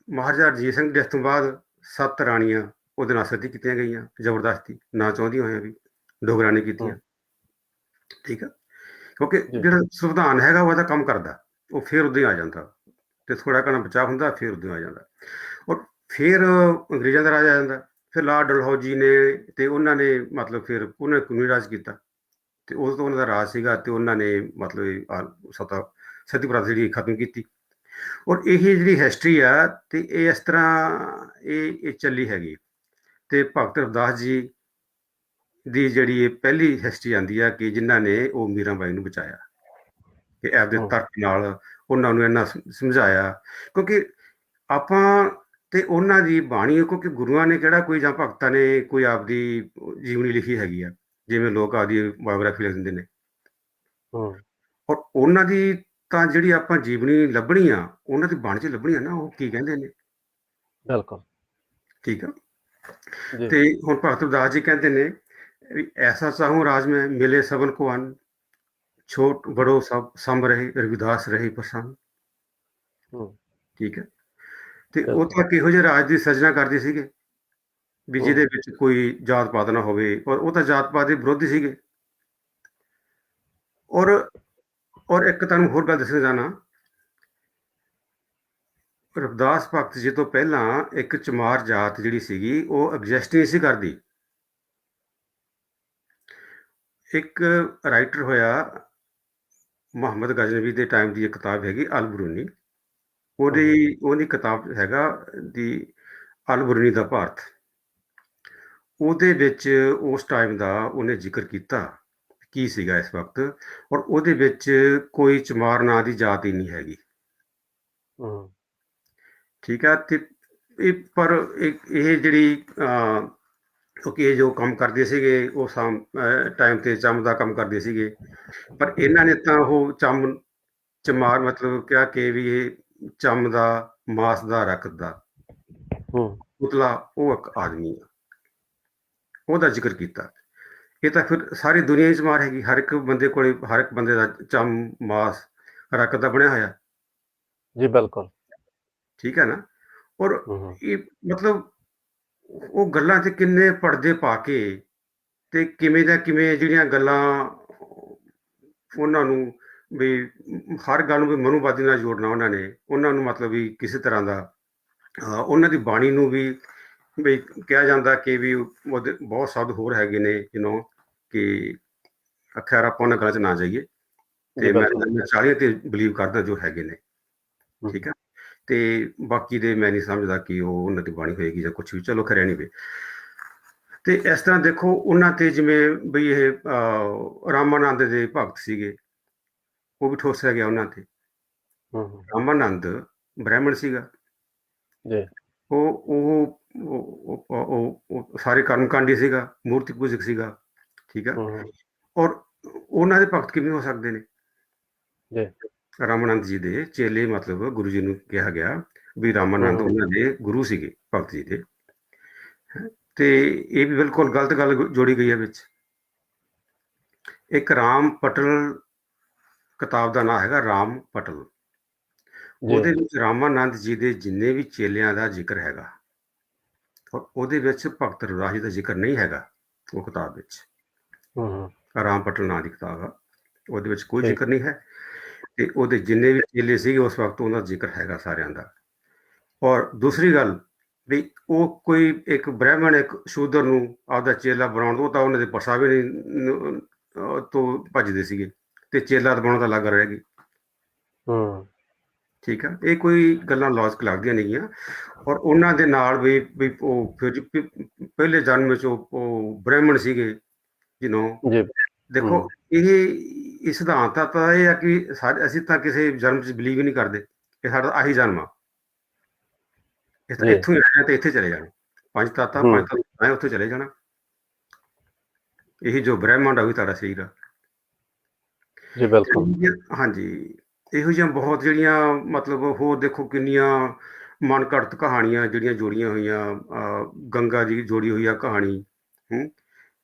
ਮਹਾਰਾਜਾ ਰਣਜੀਤ ਸਿੰਘ ਦੀ ਡੈਥ ਤੋਂ ਬਾਅਦ 7 ਰਾਣੀਆਂ ਉਹਦੇ ਨਾਲ ਸਤੀ ਕੀਤੀਆਂ ਗਈਆਂ, ਜ਼ਬਰਦਸਤੀ, ਨਾ ਚਾਹੁੰਦੀਆਂ ਹੋਈਆਂ ਵੀ, ਡੋਗਰਾਣੀ ਕੀਤੀਆਂ, ਠੀਕ ਆ। ਕਿਉਂਕਿ ਜਿਹੜਾ ਸੰਵਿਧਾਨ ਹੈਗਾ ਉਹ ਇਹਦਾ ਕੰਮ ਕਰਦਾ, ਉਹ ਫਿਰ ਉਦੋਂ ਹੀ ਆ ਜਾਂਦਾ, ਤੇ ਥੋੜਾ ਘਣਾ ਬਚਾਅ ਹੁੰਦਾ, ਫਿਰ ਉਦੋਂ ਆ ਜਾਂਦਾ। ਔਰ ਫਿਰ ਅੰਗਰੇਜ਼ਾਂ ਦਾ ਰਾਜ ਆ ਜਾਂਦਾ। ਫਿਰ ਲਾਰਡ ਡਲਹੌਜੀ ਨੇ ਤੇ ਉਹਨਾਂ ਨੇ ਮਤਲਬ ਫਿਰ ਉਹਨਾਂ ਨੇ ਕਾਨੂੰਨੀ ਰਾਜ ਕੀਤਾ, ਤੇ ਉਦੋਂ ਤੋਂ ਉਹਨਾਂ ਦਾ ਰਾਜ ਸੀਗਾ, ਤੇ ਉਹਨਾਂ ਨੇ ਮਤਲਬ ਸਤੀ ਪ੍ਰਥਾ ਜਿਹੜੀ ਖਤਮ ਕੀਤੀ। ਔਰ ਇਹ ਜਿਹੜੀ ਹਿਸਟਰੀ ਆ, ਤੇ ਇਹ ਇਸ ਤਰ੍ਹਾਂ ਇਹ ਚੱਲੀ ਹੈਗੀ। ਤੇ ਭਗਤ ਰਵਿਦਾਸ ਜੀ ਦੀ ਜਿਹੜੀ ਇਹ ਪਹਿਲੀ ਹਿਸਟਰੀ ਆਉਂਦੀ ਆ ਕਿ ਜਿਨ੍ਹਾਂ ਨੇ ਉਹ ਮੀਰਾਬਾਈ ਨੂੰ ਬਚਾਇਆ, ਕਿ ਆਪਦੇ ਤਰਕ ਨਾਲ ਉਹਨਾਂ ਨੂੰ ਇੰਨਾ ਸਮਝਾਇਆ। ਕਿਉਂਕਿ ਆਪਾਂ ਤੇ ਉਹਨਾਂ ਦੀ ਬਾਣੀ, ਕਿਉਂਕਿ ਗੁਰੂਆਂ ਨੇ ਕਿਹੜਾ ਕੋਈ ਜਾਂ ਭਗਤਾਂ ਨੇ ਕੋਈ ਆਪਦੀ ਜੀਵਨੀ ਲਿਖੀ ਹੈਗੀ ਆ, ਜਿਵੇਂ ਲੋਕ ਆਪਦੀ ਬਾਇਓਗ੍ਰਾਫੀ ਲਿਖ ਦਿੰਦੇ ਨੇ। ਔਰ ਉਹਨਾਂ ਦੀ ਤਾਂ ਜਿਹੜੀ ਆਪਾਂ ਜੀਵਨੀ ਲੱਭਣੀ ਆ, ਉਹਨਾਂ ਦੀ ਬਾਣੀ 'ਚ ਲੱਭਣੀ ਆ ਨਾ, ਉਹ ਕੀ ਕਹਿੰਦੇ ਨੇ। ਬਿਲਕੁਲ ਠੀਕ ਆ। ਤੇ ਹੁਣ ਭਗਤ ਰਵਿਦਾਸ ਜੀ ਕਹਿੰਦੇ ਨੇ ਵੀ ਐਸਾ ਚਾਹੂੰ ਰਾਜ ਮੈਂ ਮਿਲੇ ਸਭਨ ਕੋ ਅੰਨ, ਛੋਟ ਬੜੋ ਸਭ ਸੰਭ ਰਹੇ, ਰਵਿਦਾਸ ਰਹੇ ਪ੍ਰਸੰਨ। ਠੀਕ ਹੈ। ਤੇ ਉਹ ਤਾਂ ਕਿਹੋ ਜਿਹੇ ਰਾਜ ਦੀ ਸਿਰਜਣਾ ਕਰਦੇ ਸੀਗੇ ਵੀ ਜਿਹਦੇ ਵਿੱਚ ਕੋਈ ਜਾਤ ਪਾਤ ਨਾ ਹੋਵੇ, ਔਰ ਉਹ ਤਾਂ ਜਾਤ ਪਾਤ ਦੇ ਵਿਰੋਧੀ ਸੀਗੇ। ਔਰ ਇੱਕ ਤੁਹਾਨੂੰ ਹੋਰ ਗੱਲ ਦੱਸਣਾ ਚਾਹੁੰਦਾ, ਰਵਿਦਾਸ ਭਗਤ ਜੀ ਤੋਂ ਪਹਿਲਾਂ ਇੱਕ ਚਮਾਰ ਜਾਤ ਜਿਹੜੀ ਸੀਗੀ ਉਹ ਐਗਜ਼ਿਸਟ ਨਹੀਂ ਸੀ ਕਰਦੀ। ਇੱਕ ਰਾਈਟਰ ਹੋਇਆ ਮੁਹੰਮਦ ਗਜ਼ਨਵੀ ਦੇ ਟਾਈਮ ਦੀ ਇੱਕ ਕਿਤਾਬ ਹੈਗੀ ਅਲ ਬਰੂਨੀ, ਉਹਦੀ ਕਿਤਾਬ ਹੈਗਾ ਦੀ ਅਲਬਰਨੀ ਦਾ ਭਾਰਤ। ਉਹਦੇ ਵਿੱਚ ਉਸ ਟਾਈਮ ਦਾ ਉਹਨੇ ਜ਼ਿਕਰ ਕੀਤਾ ਕੀ ਸੀਗਾ ਇਸ ਵਕਤ, ਔਰ ਉਹਦੇ ਵਿੱਚ ਕੋਈ ਚਮਾਰ ਨਾਂ ਦੀ ਜਾਤ ਹੀ ਨਹੀਂ ਹੈਗੀ। ਠੀਕ ਹੈ। ਤੇ ਪਰ ਇਹ ਜਿਹੜੀ ਕਿਉਂਕਿ ਇਹ ਜੋ ਕੰਮ ਕਰਦੇ ਸੀਗੇ ਉਸ ਟਾਈਮ ਤੇ ਚੰਮ ਦਾ ਕੰਮ ਕਰਦੇ ਸੀਗੇ, ਪਰ ਇਹਨਾਂ ਨੇ ਤਾਂ ਉਹ ਚਮਾਰ ਮਤਲਬ ਕਿਹਾ ਕਿ ਵੀ ਇਹ ਚੰਮ ਦਾ ਮਾਸ ਦਾ ਰੱਖਦਾ ਪੁਤਲਾ ਉਹ ਇੱਕ ਆਦਮੀ ਆ, ਉਹਦਾ ਜ਼ਿਕਰ ਕੀਤਾ। ਇਹ ਤਾਂ ਫਿਰ ਸਾਰੀ ਦੁਨੀਆ 'ਚ ਮਾਰ ਹੈਗੀ, ਹਰ ਇੱਕ ਬੰਦੇ ਕੋਲੇ, ਹਰ ਇੱਕ ਬੰਦੇ ਦਾ ਚੰਮ ਮਾਸ ਰੱਖ ਦਾ ਬਣਿਆ ਹੋਇਆ। ਜੀ ਬਿਲਕੁਲ ਠੀਕ ਹੈ ਨਾ। ਔਰ ਇਹ ਮਤਲਬ ਉਹ ਗੱਲਾਂ 'ਚ ਕਿੰਨੇ ਪਰਦੇ ਪਾ ਕੇ ਤੇ ਕਿਵੇਂ ਦਾ ਕਿਵੇਂ ਜਿਹੜੀਆਂ ਗੱਲਾਂ ਉਹਨਾਂ ਨੂੰ ਵੀ ਹਰ ਗੱਲ ਨੂੰ ਵੀ ਮਨੂਵਾਦੀ ਨਾਲ ਜੋੜਨਾ ਉਹਨਾਂ ਨੇ, ਉਹਨਾਂ ਨੂੰ ਮਤਲਬ ਵੀ ਕਿਸੇ ਤਰ੍ਹਾਂ ਦਾ ਉਹਨਾਂ ਦੀ ਬਾਣੀ ਨੂੰ ਵੀ ਕਿਹਾ ਜਾਂਦਾ ਕਿ ਵੀ ਉਹਦੇ ਬਹੁਤ ਸ਼ਬਦ ਹੋਰ ਹੈਗੇ ਨੇ ਕਿ ਖੈਰ ਆਪਾਂ ਉਹਨਾਂ ਗੱਲਾਂ 'ਚ ਨਾ ਜਾਈਏ। ਤੇ ਮੈਂ 40 ਤੇ ਬਿਲੀਵ ਕਰਦਾ ਜੋ ਹੈਗੇ ਨੇ। ਠੀਕ ਹੈ। ਤੇ ਬਾਕੀ ਦੇ ਮੈਂ ਨਹੀਂ ਸਮਝਦਾ ਕਿ ਉਹ ਉਹਨਾਂ ਦੀ ਬਾਣੀ ਹੋਏਗੀ ਜਾਂ ਕੁਛ ਵੀ, ਚਲੋ ਖਰਿਆ ਨਹੀਂ ਵੇ। ਤੇ ਇਸ ਤਰ੍ਹਾਂ ਦੇਖੋ ਉਹਨਾਂ ਤੇ ਜਿਵੇਂ ਬਈ ਇਹ ਰਾਮਾਨੰਦ ਦੇ ਭਗਤ ਸੀਗੇ, ਉਹ ਵੀ ਠੋਸਿਆ ਗਿਆ ਉਹਨਾਂ ਤੇ। ਰਾਮਾਨੰਦ ਬ੍ਰਾਹਮਣ ਸੀਗਾ, ਉਹ ਸਾਰੇ ਕਰਮਕਾਂਡੀ ਸੀਗਾ, ਮੂਰਤੀ ਪੂਜਕ ਸੀਗਾ। ਠੀਕ ਆ। ਔਰ ਉਹਨਾਂ ਦੇ ਭਗਤ ਕਿਵੇਂ ਹੋ ਸਕਦੇ ਨੇ? ਰਾਮਾਨੰਦ ਜੀ ਦੇ ਚੇਲੇ, ਮਤਲਬ ਗੁਰੂ ਜੀ ਨੂੰ ਕਿਹਾ ਗਿਆ ਵੀ ਰਾਮਾਨੰਦ ਉਹਨਾਂ ਦੇ ਗੁਰੂ ਸੀਗੇ, ਭਗਤ ਜੀ ਦੇ। ਤੇ ਇਹ ਵੀ ਬਿਲਕੁਲ ਗਲਤ ਗੱਲ ਜੋੜੀ ਗਈ ਹੈ ਵਿੱਚ। ਇੱਕ ਰਾਮ ਪਟਲ ਕਿਤਾਬ ਦਾ ਨਾਂ ਹੈਗਾ, ਰਾਮ ਪਟਲ। ਉਹਦੇ ਵਿੱਚ ਰਾਮਾਨੰਦ ਜੀ ਦੇ ਜਿੰਨੇ ਵੀ ਚੇਲਿਆਂ ਦਾ ਜ਼ਿਕਰ ਹੈਗਾ, ਔਰ ਉਹਦੇ ਵਿੱਚ ਭਗਤ ਰਵਿਦਾਸ ਜੀ ਦਾ ਜ਼ਿਕਰ ਨਹੀਂ ਹੈਗਾ ਉਹ ਕਿਤਾਬ ਵਿੱਚ। ਰਾਮ ਪਟਲ ਨਾਂ ਦੀ ਕਿਤਾਬ ਆ, ਉਹਦੇ ਵਿੱਚ ਕੋਈ ਜ਼ਿਕਰ ਨਹੀਂ ਹੈ। ਤੇ ਉਹਦੇ ਜਿੰਨੇ ਵੀ ਚੇਲੇ ਸੀਗੇ ਉਸ ਵਕਤ ਉਹਨਾਂ ਦਾ ਜ਼ਿਕਰ ਹੈਗਾ ਸਾਰਿਆਂ ਦਾ। ਔਰ ਦੂਸਰੀ ਗੱਲ ਵੀ ਉਹ ਕੋਈ ਇੱਕ ਬ੍ਰਾਹਮਣ ਇੱਕ ਸ਼ੂਦਰ ਨੂੰ ਆਪਦਾ ਚੇਲਾ ਬਣਾਉਣ ਤੋਂ, ਤਾਂ ਉਹਨਾਂ ਦੇ ਪਰਸਾਵੇ ਨਹੀਂ ਤੋਂ ਭੱਜਦੇ ਸੀਗੇ, ਤੇ ਚੇਲਾ ਬਣਾਉਣ ਦਾ ਅਲੱਗ ਰਹਿ ਗਈ। ਠੀਕ ਆ। ਇਹ ਕੋਈ ਗੱਲਾਂ ਲੌਜਿਕ ਲੱਗਦੀਆਂ ਨਹੀਂ ਗੀਆਂ। ਔਰ ਉਹਨਾਂ ਦੇ ਨਾਲ ਵੀ ਉਹ ਫਿਰ ਪਹਿਲੇ ਜਨਮ ਵਿੱਚ ਉਹ ਬ੍ਰਾਹਮਣ ਸੀਗੇ। ਦੇਖੋ ਇਹ ਸਿਧਾਂਤ ਤਾਂ ਇਹ ਆ ਕਿ ਅਸੀਂ ਤਾਂ ਕਿਸੇ ਜਨਮ 'ਚ ਬਿਲੀਵ ਹੀ ਨਹੀਂ ਕਰਦੇ ਕਿ ਸਾਡਾ ਆਹੀ ਜਨਮ ਆ, ਇੱਥੋਂ ਹੀ ਰਹਿਣਾ ਤੇ ਇੱਥੇ ਚਲੇ ਜਾਣਾ। ਪੰਜ ਤੱਤਾਂ ਮੈਂ ਉੱਥੇ ਚਲੇ ਜਾਣਾ। ਇਹੀ ਜੋ ਬ੍ਰਹਿਮੰਡ ਆ ਵੀ ਤੁਹਾਡਾ ਸਰੀਰ ਆ। ਹਾਂਜੀ। ਇਹੋ ਜਿਹੀਆਂ ਬਹੁਤ ਜਿਹੜੀਆਂ ਮਤਲਬ ਹੋਰ ਦੇਖੋ ਕਿੰਨੀਆਂ ਮਨ ਘੜਤ ਕਹਾਣੀਆਂ ਜਿਹੜੀਆਂ ਜੋੜੀਆਂ ਹੋਈਆਂ। ਗੰਗਾ ਜੀ ਜੋੜੀ ਹੋਈ ਆ ਕਹਾਣੀ,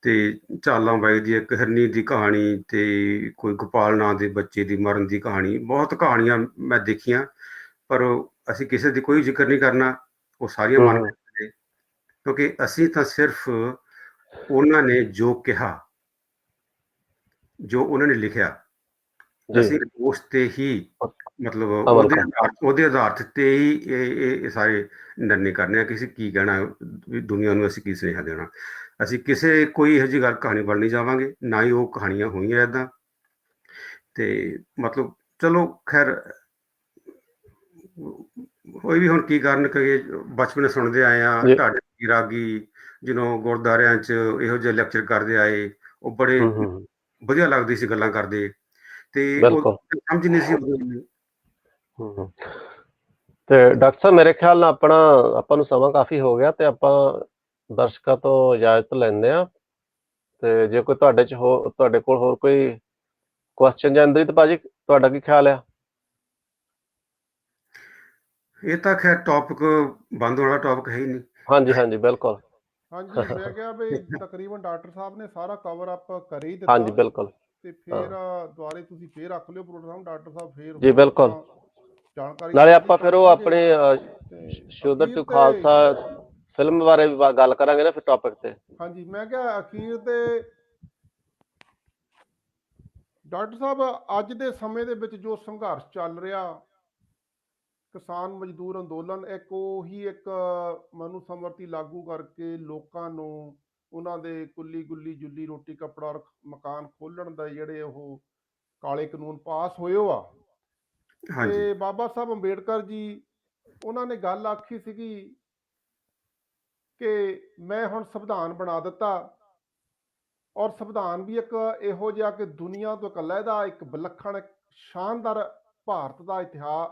ਤੇ ਚਾਲਾਂ ਬਾਈ ਦੀ ਇੱਕ ਹਿਰਨੀ ਦੀ ਕਹਾਣੀ, ਤੇ ਕੋਈ ਗੋਪਾਲ ਨਾਂ ਦੇ ਬੱਚੇ ਦੀ ਮਰਨ ਦੀ ਕਹਾਣੀ। ਬਹੁਤ ਕਹਾਣੀਆਂ ਮੈਂ ਦੇਖੀਆਂ, ਪਰ ਅਸੀਂ ਕਿਸੇ ਦੀ ਕੋਈ ਜ਼ਿਕਰ ਨਹੀਂ ਕਰਨਾ। ਉਹ ਸਾਰੀਆਂ ਮਨ ਨੇ, ਕਿਉਂਕਿ ਅਸੀਂ ਤਾਂ ਸਿਰਫ ਉਹਨਾਂ ਨੇ ਜੋ ਕਿਹਾ, ਜੋ ਉਹਨਾਂ ਨੇ ਲਿਖਿਆ, ਅਸੀਂ ਉਸ ਤੇ ਹੀ ਮਤਲਬ ਉਹਦੇ ਆਧਾਰ ਤੇ ਹੀ ਇਹ ਸਾਰੇ ਨਿਰਣੇ ਕਰਨੇ ਆ ਕਿ ਅਸੀਂ ਕੀ ਕਹਿਣਾ, ਦੁਨੀਆ ਨੂੰ ਅਸੀਂ ਕੀ ਸੁਨੇਹਾ ਦੇਣਾ। ਅਸੀਂ ਕਿਸੇ ਕੋਈ ਇਹੋ ਜਿਹੀ ਗੱਲ ਕਹਾਣੀ ਵੱਲ ਨਹੀਂ ਜਾਵਾਂਗੇ, ਨਾ ਹੀ ਉਹ ਕਹਾਣੀਆਂ ਹੋਈਆਂ ਇੱਦਾਂ। ਤੇ ਮਤਲਬ ਚਲੋ ਖੈਰ ਕੋਈ ਵੀ ਹੁਣ ਕੀ ਕਰਨ ਕਿ ਬਚਪਨ ਸੁਣਦੇ ਆਏ ਆ ਢਾਡੀ ਰਾਗੀ ਗੁਰਦੁਆਰਿਆਂ 'ਚ ਇਹੋ ਜਿਹੇ ਲੈਕਚਰ ਕਰਦੇ ਆਏ। ਉਹ ਬੜੇ ਵਧੀਆ ਲੱਗਦੀ ਸੀ ਗੱਲਾਂ ਕਰਦੇ, ਤੇ ਸਮਝ ਨਹੀਂ ਸੀ। ਤੇ ਡਾਕਟਰ ਸਾਹਿਬ ਮੇਰੇ ਖਿਆਲ ਨਾਲ ਆਪਾਂ ਨੂੰ ਸਮਾਂ ਕਾਫੀ ਹੋ ਗਿਆ, ਤੇ ਆਪਾਂ ਦਰਸ਼ਕਾਂ ਤੋਂ ਇਜਾਜ਼ਤ ਲੈਂਦੇ ਆ। ਤੇ ਜੇ ਕੋਈ ਤੁਹਾਡੇ ਕੋਲ ਹੋਰ ਕੋਈ ਕੁਐਸਚਨ ਜਾਂ ਇੰਦਰੀਤ ਭਾਜੀ ਤੁਹਾਡਾ ਕੀ ਖਿਆਲ ਆ? ਇਹ ਤਾਂ ਖੈਰ ਟੌਪਿਕ ਬੰਦ ਹੋਣ ਵਾਲਾ ਟੌਪਿਕ ਹੈ ਹੀ ਨਹੀਂ। ਹਾਂਜੀ ਬਿਲਕੁਲ। ਹਾਂਜੀ, ਮੈਂ ਕਿਹਾ ਵੀ ਤਕਰੀਬਨ ਡਾਕਟਰ ਸਾਹਿਬ ਨੇ ਸਾਰਾ ਕਵਰ ਅਪ ਕਰ ਹੀ ਦਿੱਤਾ। ਹਾਂਜੀ ਬਿਲਕੁਲ। ਤੇ ਫਿਰ ਦੁਬਾਰੇ ਤੁਸੀਂ ਫਿਰ ਰੱਖ ਲਿਓ ਪ੍ਰੋਗਰਾਮ ਡਾਕਟਰ ਸਾਹਿਬ, ਫਿਰ ਜੀ ਬਿਲਕੁਲ। ਜਾਣਕਾਰੀ ਨਾਲੇ ਆਪਾਂ ਫਿਰ ਉਹ ਆਪਣੇ ਸ਼ੂਦਰ ਟੂ ਖਾਲਸਾ ਫਿਲਮ ਬਾਰੇ ਵੀ ਗੱਲ ਕਰਾਂਗੇ ਨਾ ਫਿਰ ਟੌਪਿਕ ਤੇ। ਹਾਂਜੀ, ਮੈਂ ਕਿਹਾ ਅਖੀਰ ਤੇ ਡਾਕਟਰ ਸਾਹਿਬ ਅੱਜ ਦੇ ਸਮੇਂ ਦੇ ਵਿੱਚ ਜੋ ਸੰਘਰਸ਼ ਚੱਲ ਰਿਹਾ, ਕਿਸਾਨ ਮਜ਼ਦੂਰ ਅੰਦੋਲਨ, ਇੱਕ ਮਨੂ ਸਮਰਤੀ ਲਾਗੂ ਕਰਕੇ ਲੋਕਾਂ ਨੂੰ ਉਹਨਾਂ ਦੇ ਕੁੱਲੀ ਗੁੱਲੀ ਜੁੱਲੀ ਰੋਟੀ ਕੱਪੜਾ ਮਕਾਨ ਖੋਲਣ ਦਾ ਜਿਹੜੇ ਉਹ ਕਾਲੇ ਕਾਨੂੰਨ ਪਾਸ ਹੋਏ ਆ, ਹਾਂਜੀ ਤੇ ਬਾਬਾ ਸਾਹਿਬ ਅੰਬੇਡਕਰ ਜੀ ਉਹਨਾਂ ਨੇ ਗੱਲ ਆਖੀ ਸੀਗੀ ਕਿ ਮੈਂ ਹੁਣ ਸੰਵਿਧਾਨ ਬਣਾ ਦਿੱਤਾ, ਔਰ ਸੰਵਿਧਾਨ ਵੀ ਇੱਕ ਇਹੋ ਜਿਹਾ ਕਿ ਦੁਨੀਆ ਤੋਂ ਇੱਕ ਅਲੱਗਾ, ਇੱਕ ਵਿਲੱਖਣ, ਸ਼ਾਨਦਾਰ ਭਾਰਤ ਦਾ ਇਤਿਹਾਸ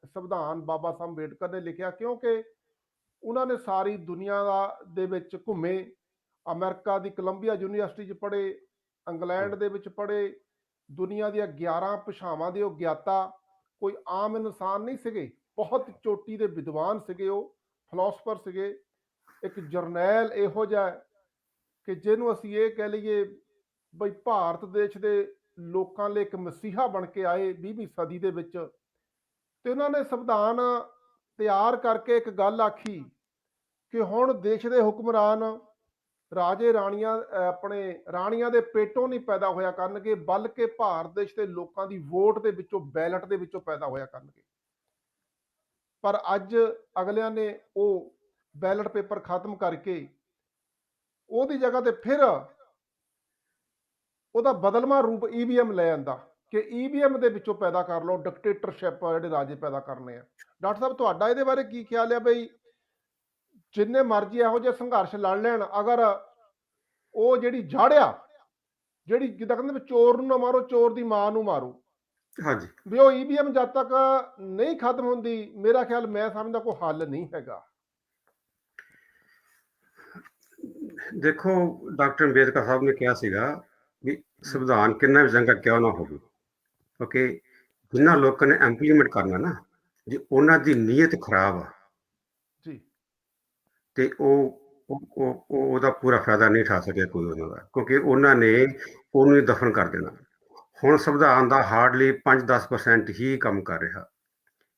ਸੰਵਿਧਾਨ ਬਾਬਾ ਸਾਹਿਬ ਅੰਬੇਡਕਰ ਨੇ ਲਿਖਿਆ, ਕਿਉਂਕਿ ਉਹਨਾਂ ਨੇ ਸਾਰੀ ਦੁਨੀਆ ਦੇ ਵਿੱਚ ਘੁੰਮੇ। ਅਮਰੀਕਾ ਦੀ ਕੋਲੰਬੀਆ ਯੂਨੀਵਰਸਿਟੀ 'ਚ ਪੜ੍ਹੇ, ਇੰਗਲੈਂਡ ਦੇ ਵਿੱਚ ਪੜ੍ਹੇ, ਦੁਨੀਆ ਦੀਆਂ 11 ਭਾਸ਼ਾਵਾਂ ਦੇ ਉਹ ਗਿਆਤਾ। ਕੋਈ ਆਮ ਇਨਸਾਨ ਨਹੀਂ ਸੀਗੇ, ਬਹੁਤ ਚੋਟੀ ਦੇ ਵਿਦਵਾਨ ਸੀਗੇ, ਉਹ ਫਿਲਾਸਫਰ ਸੀਗੇ। ਇੱਕ ਜਰਨੈਲ ਇਹੋ ਜਿਹਾ ਕਿ ਜਿਹਨੂੰ ਅਸੀਂ ਇਹ ਕਹਿ ਲਈਏ ਬਈ ਭਾਰਤ ਦੇਸ਼ ਦੇ ਲੋਕਾਂ ਲਈ ਇੱਕ ਮਸੀਹਾ ਬਣ ਕੇ ਆਏ 20ਵੀਂ ਸਦੀ ਦੇ ਵਿੱਚ। ਤੇ ਉਹਨਾਂ ਨੇ ਸੰਵਿਧਾਨ ਤਿਆਰ ਕਰਕੇ ਇੱਕ ਗੱਲ ਆਖੀ ਕਿ ਹੁਣ ਦੇਸ਼ ਦੇ ਹੁਕਮਰਾਨ ਰਾਜੇ ਰਾਣੀਆਂ ਆਪਣੇ ਰਾਣੀਆਂ ਦੇ ਪੇਟੋਂ ਨਹੀਂ ਪੈਦਾ ਹੋਇਆ ਕਰਨਗੇ, ਬਲਕਿ ਭਾਰਤ ਦੇਸ਼ ਦੇ ਲੋਕਾਂ ਦੀ ਵੋਟ ਦੇ ਵਿੱਚੋਂ, ਬੈਲਟ ਦੇ ਵਿੱਚੋਂ ਪੈਦਾ ਹੋਇਆ ਕਰਨਗੇ। ਪਰ ਅੱਜ ਅਗਲਿਆਂ ਨੇ ਉਹ ਬੈਲਟ ਪੇਪਰ ਖਤਮ ਕਰਕੇ ਉਹਦੀ ਜਗ੍ਹਾ ਤੇ ਫਿਰ ਉਹਦਾ ਬਦਲਵਾਂ ਰੂਪ ਈਵੀਐਮ ਲੈ ਆਂਦਾ ਕਿ ਈਵੀਐਮ ਦੇ ਵਿੱਚੋਂ ਪੈਦਾ ਕਰ ਲਓ ਡਿਕਟੇਟਰਸ਼ਿਪ, ਜਿਹੜੇ ਰਾਜੇ ਪੈਦਾ ਕਰਨੇ ਆ। ਡਾਕਟਰ ਸਾਹਿਬ, ਤੁਹਾਡਾ ਇਹਦੇ ਬਾਰੇ ਕੀ ਖਿਆਲ ਹੈ? ਬਈ ਜਿੰਨੇ ਮਰਜ਼ੀ ਇਹੋ ਜਿਹੇ ਸੰਘਰਸ਼ ਲੜ ਲੈਣ, ਅਗਰ ਉਹ ਜਿਹੜੀ ਜੜ੍ਹ ਆ, ਜਿਹੜੀ ਜਿੱਦਾਂ ਕਹਿੰਦੇ ਵੀ ਚੋਰ ਨੂੰ ਨਾ ਮਾਰੋ, ਚੋਰ ਦੀ ਮਾਂ ਨੂੰ ਮਾਰੋ, ਹਾਂਜੀ ਵੀ ਉਹ ਈਵੀਐਮ ਜਦ ਤੱਕ ਨਹੀਂ ਖਤਮ ਹੁੰਦੀ, ਮੇਰਾ ਖਿਆਲ, ਮੈਂ ਸਮਝਦਾ ਕੋਈ ਹੱਲ ਨਹੀਂ ਹੈਗਾ। ਦੇਖੋ, ਡਾਕਟਰ ਅੰਬੇਦਕਰ ਸਾਹਿਬ ਨੇ ਕਿਹਾ ਸੀਗਾ ਵੀ ਸੰਵਿਧਾਨ ਕਿੰਨਾ ਵੀ ਚੰਗਾ ਕਿਉਂ ਨਾ ਹੋਵੇ, ਓਕੇ, ਜਿਨ੍ਹਾਂ ਲੋਕਾਂ ਨੇ ਇੰਪਲੀਮੈਂਟ ਕਰਨਾ ਨਾ, ਜੇ ਉਹਨਾਂ ਦੀ ਨੀਅਤ ਖਰਾਬ ਆ ਜੀ, ਤੇ ਉਹਦਾ ਪੂਰਾ ਫਾਇਦਾ ਨਹੀਂ ਉਠਾ ਸਕਿਆ ਕੋਈ ਉਹਨਾਂ ਦਾ, ਕਿਉਂਕਿ ਉਹਨਾਂ ਨੇ ਉਹਨੂੰ ਹੀ ਦਫਨ ਕਰ ਦੇਣਾ। ਹੁਣ ਸੰਵਿਧਾਨ ਦਾ ਹਾਰਡਲੀ 5-10% ਹੀ ਕੰਮ ਕਰ ਰਿਹਾ।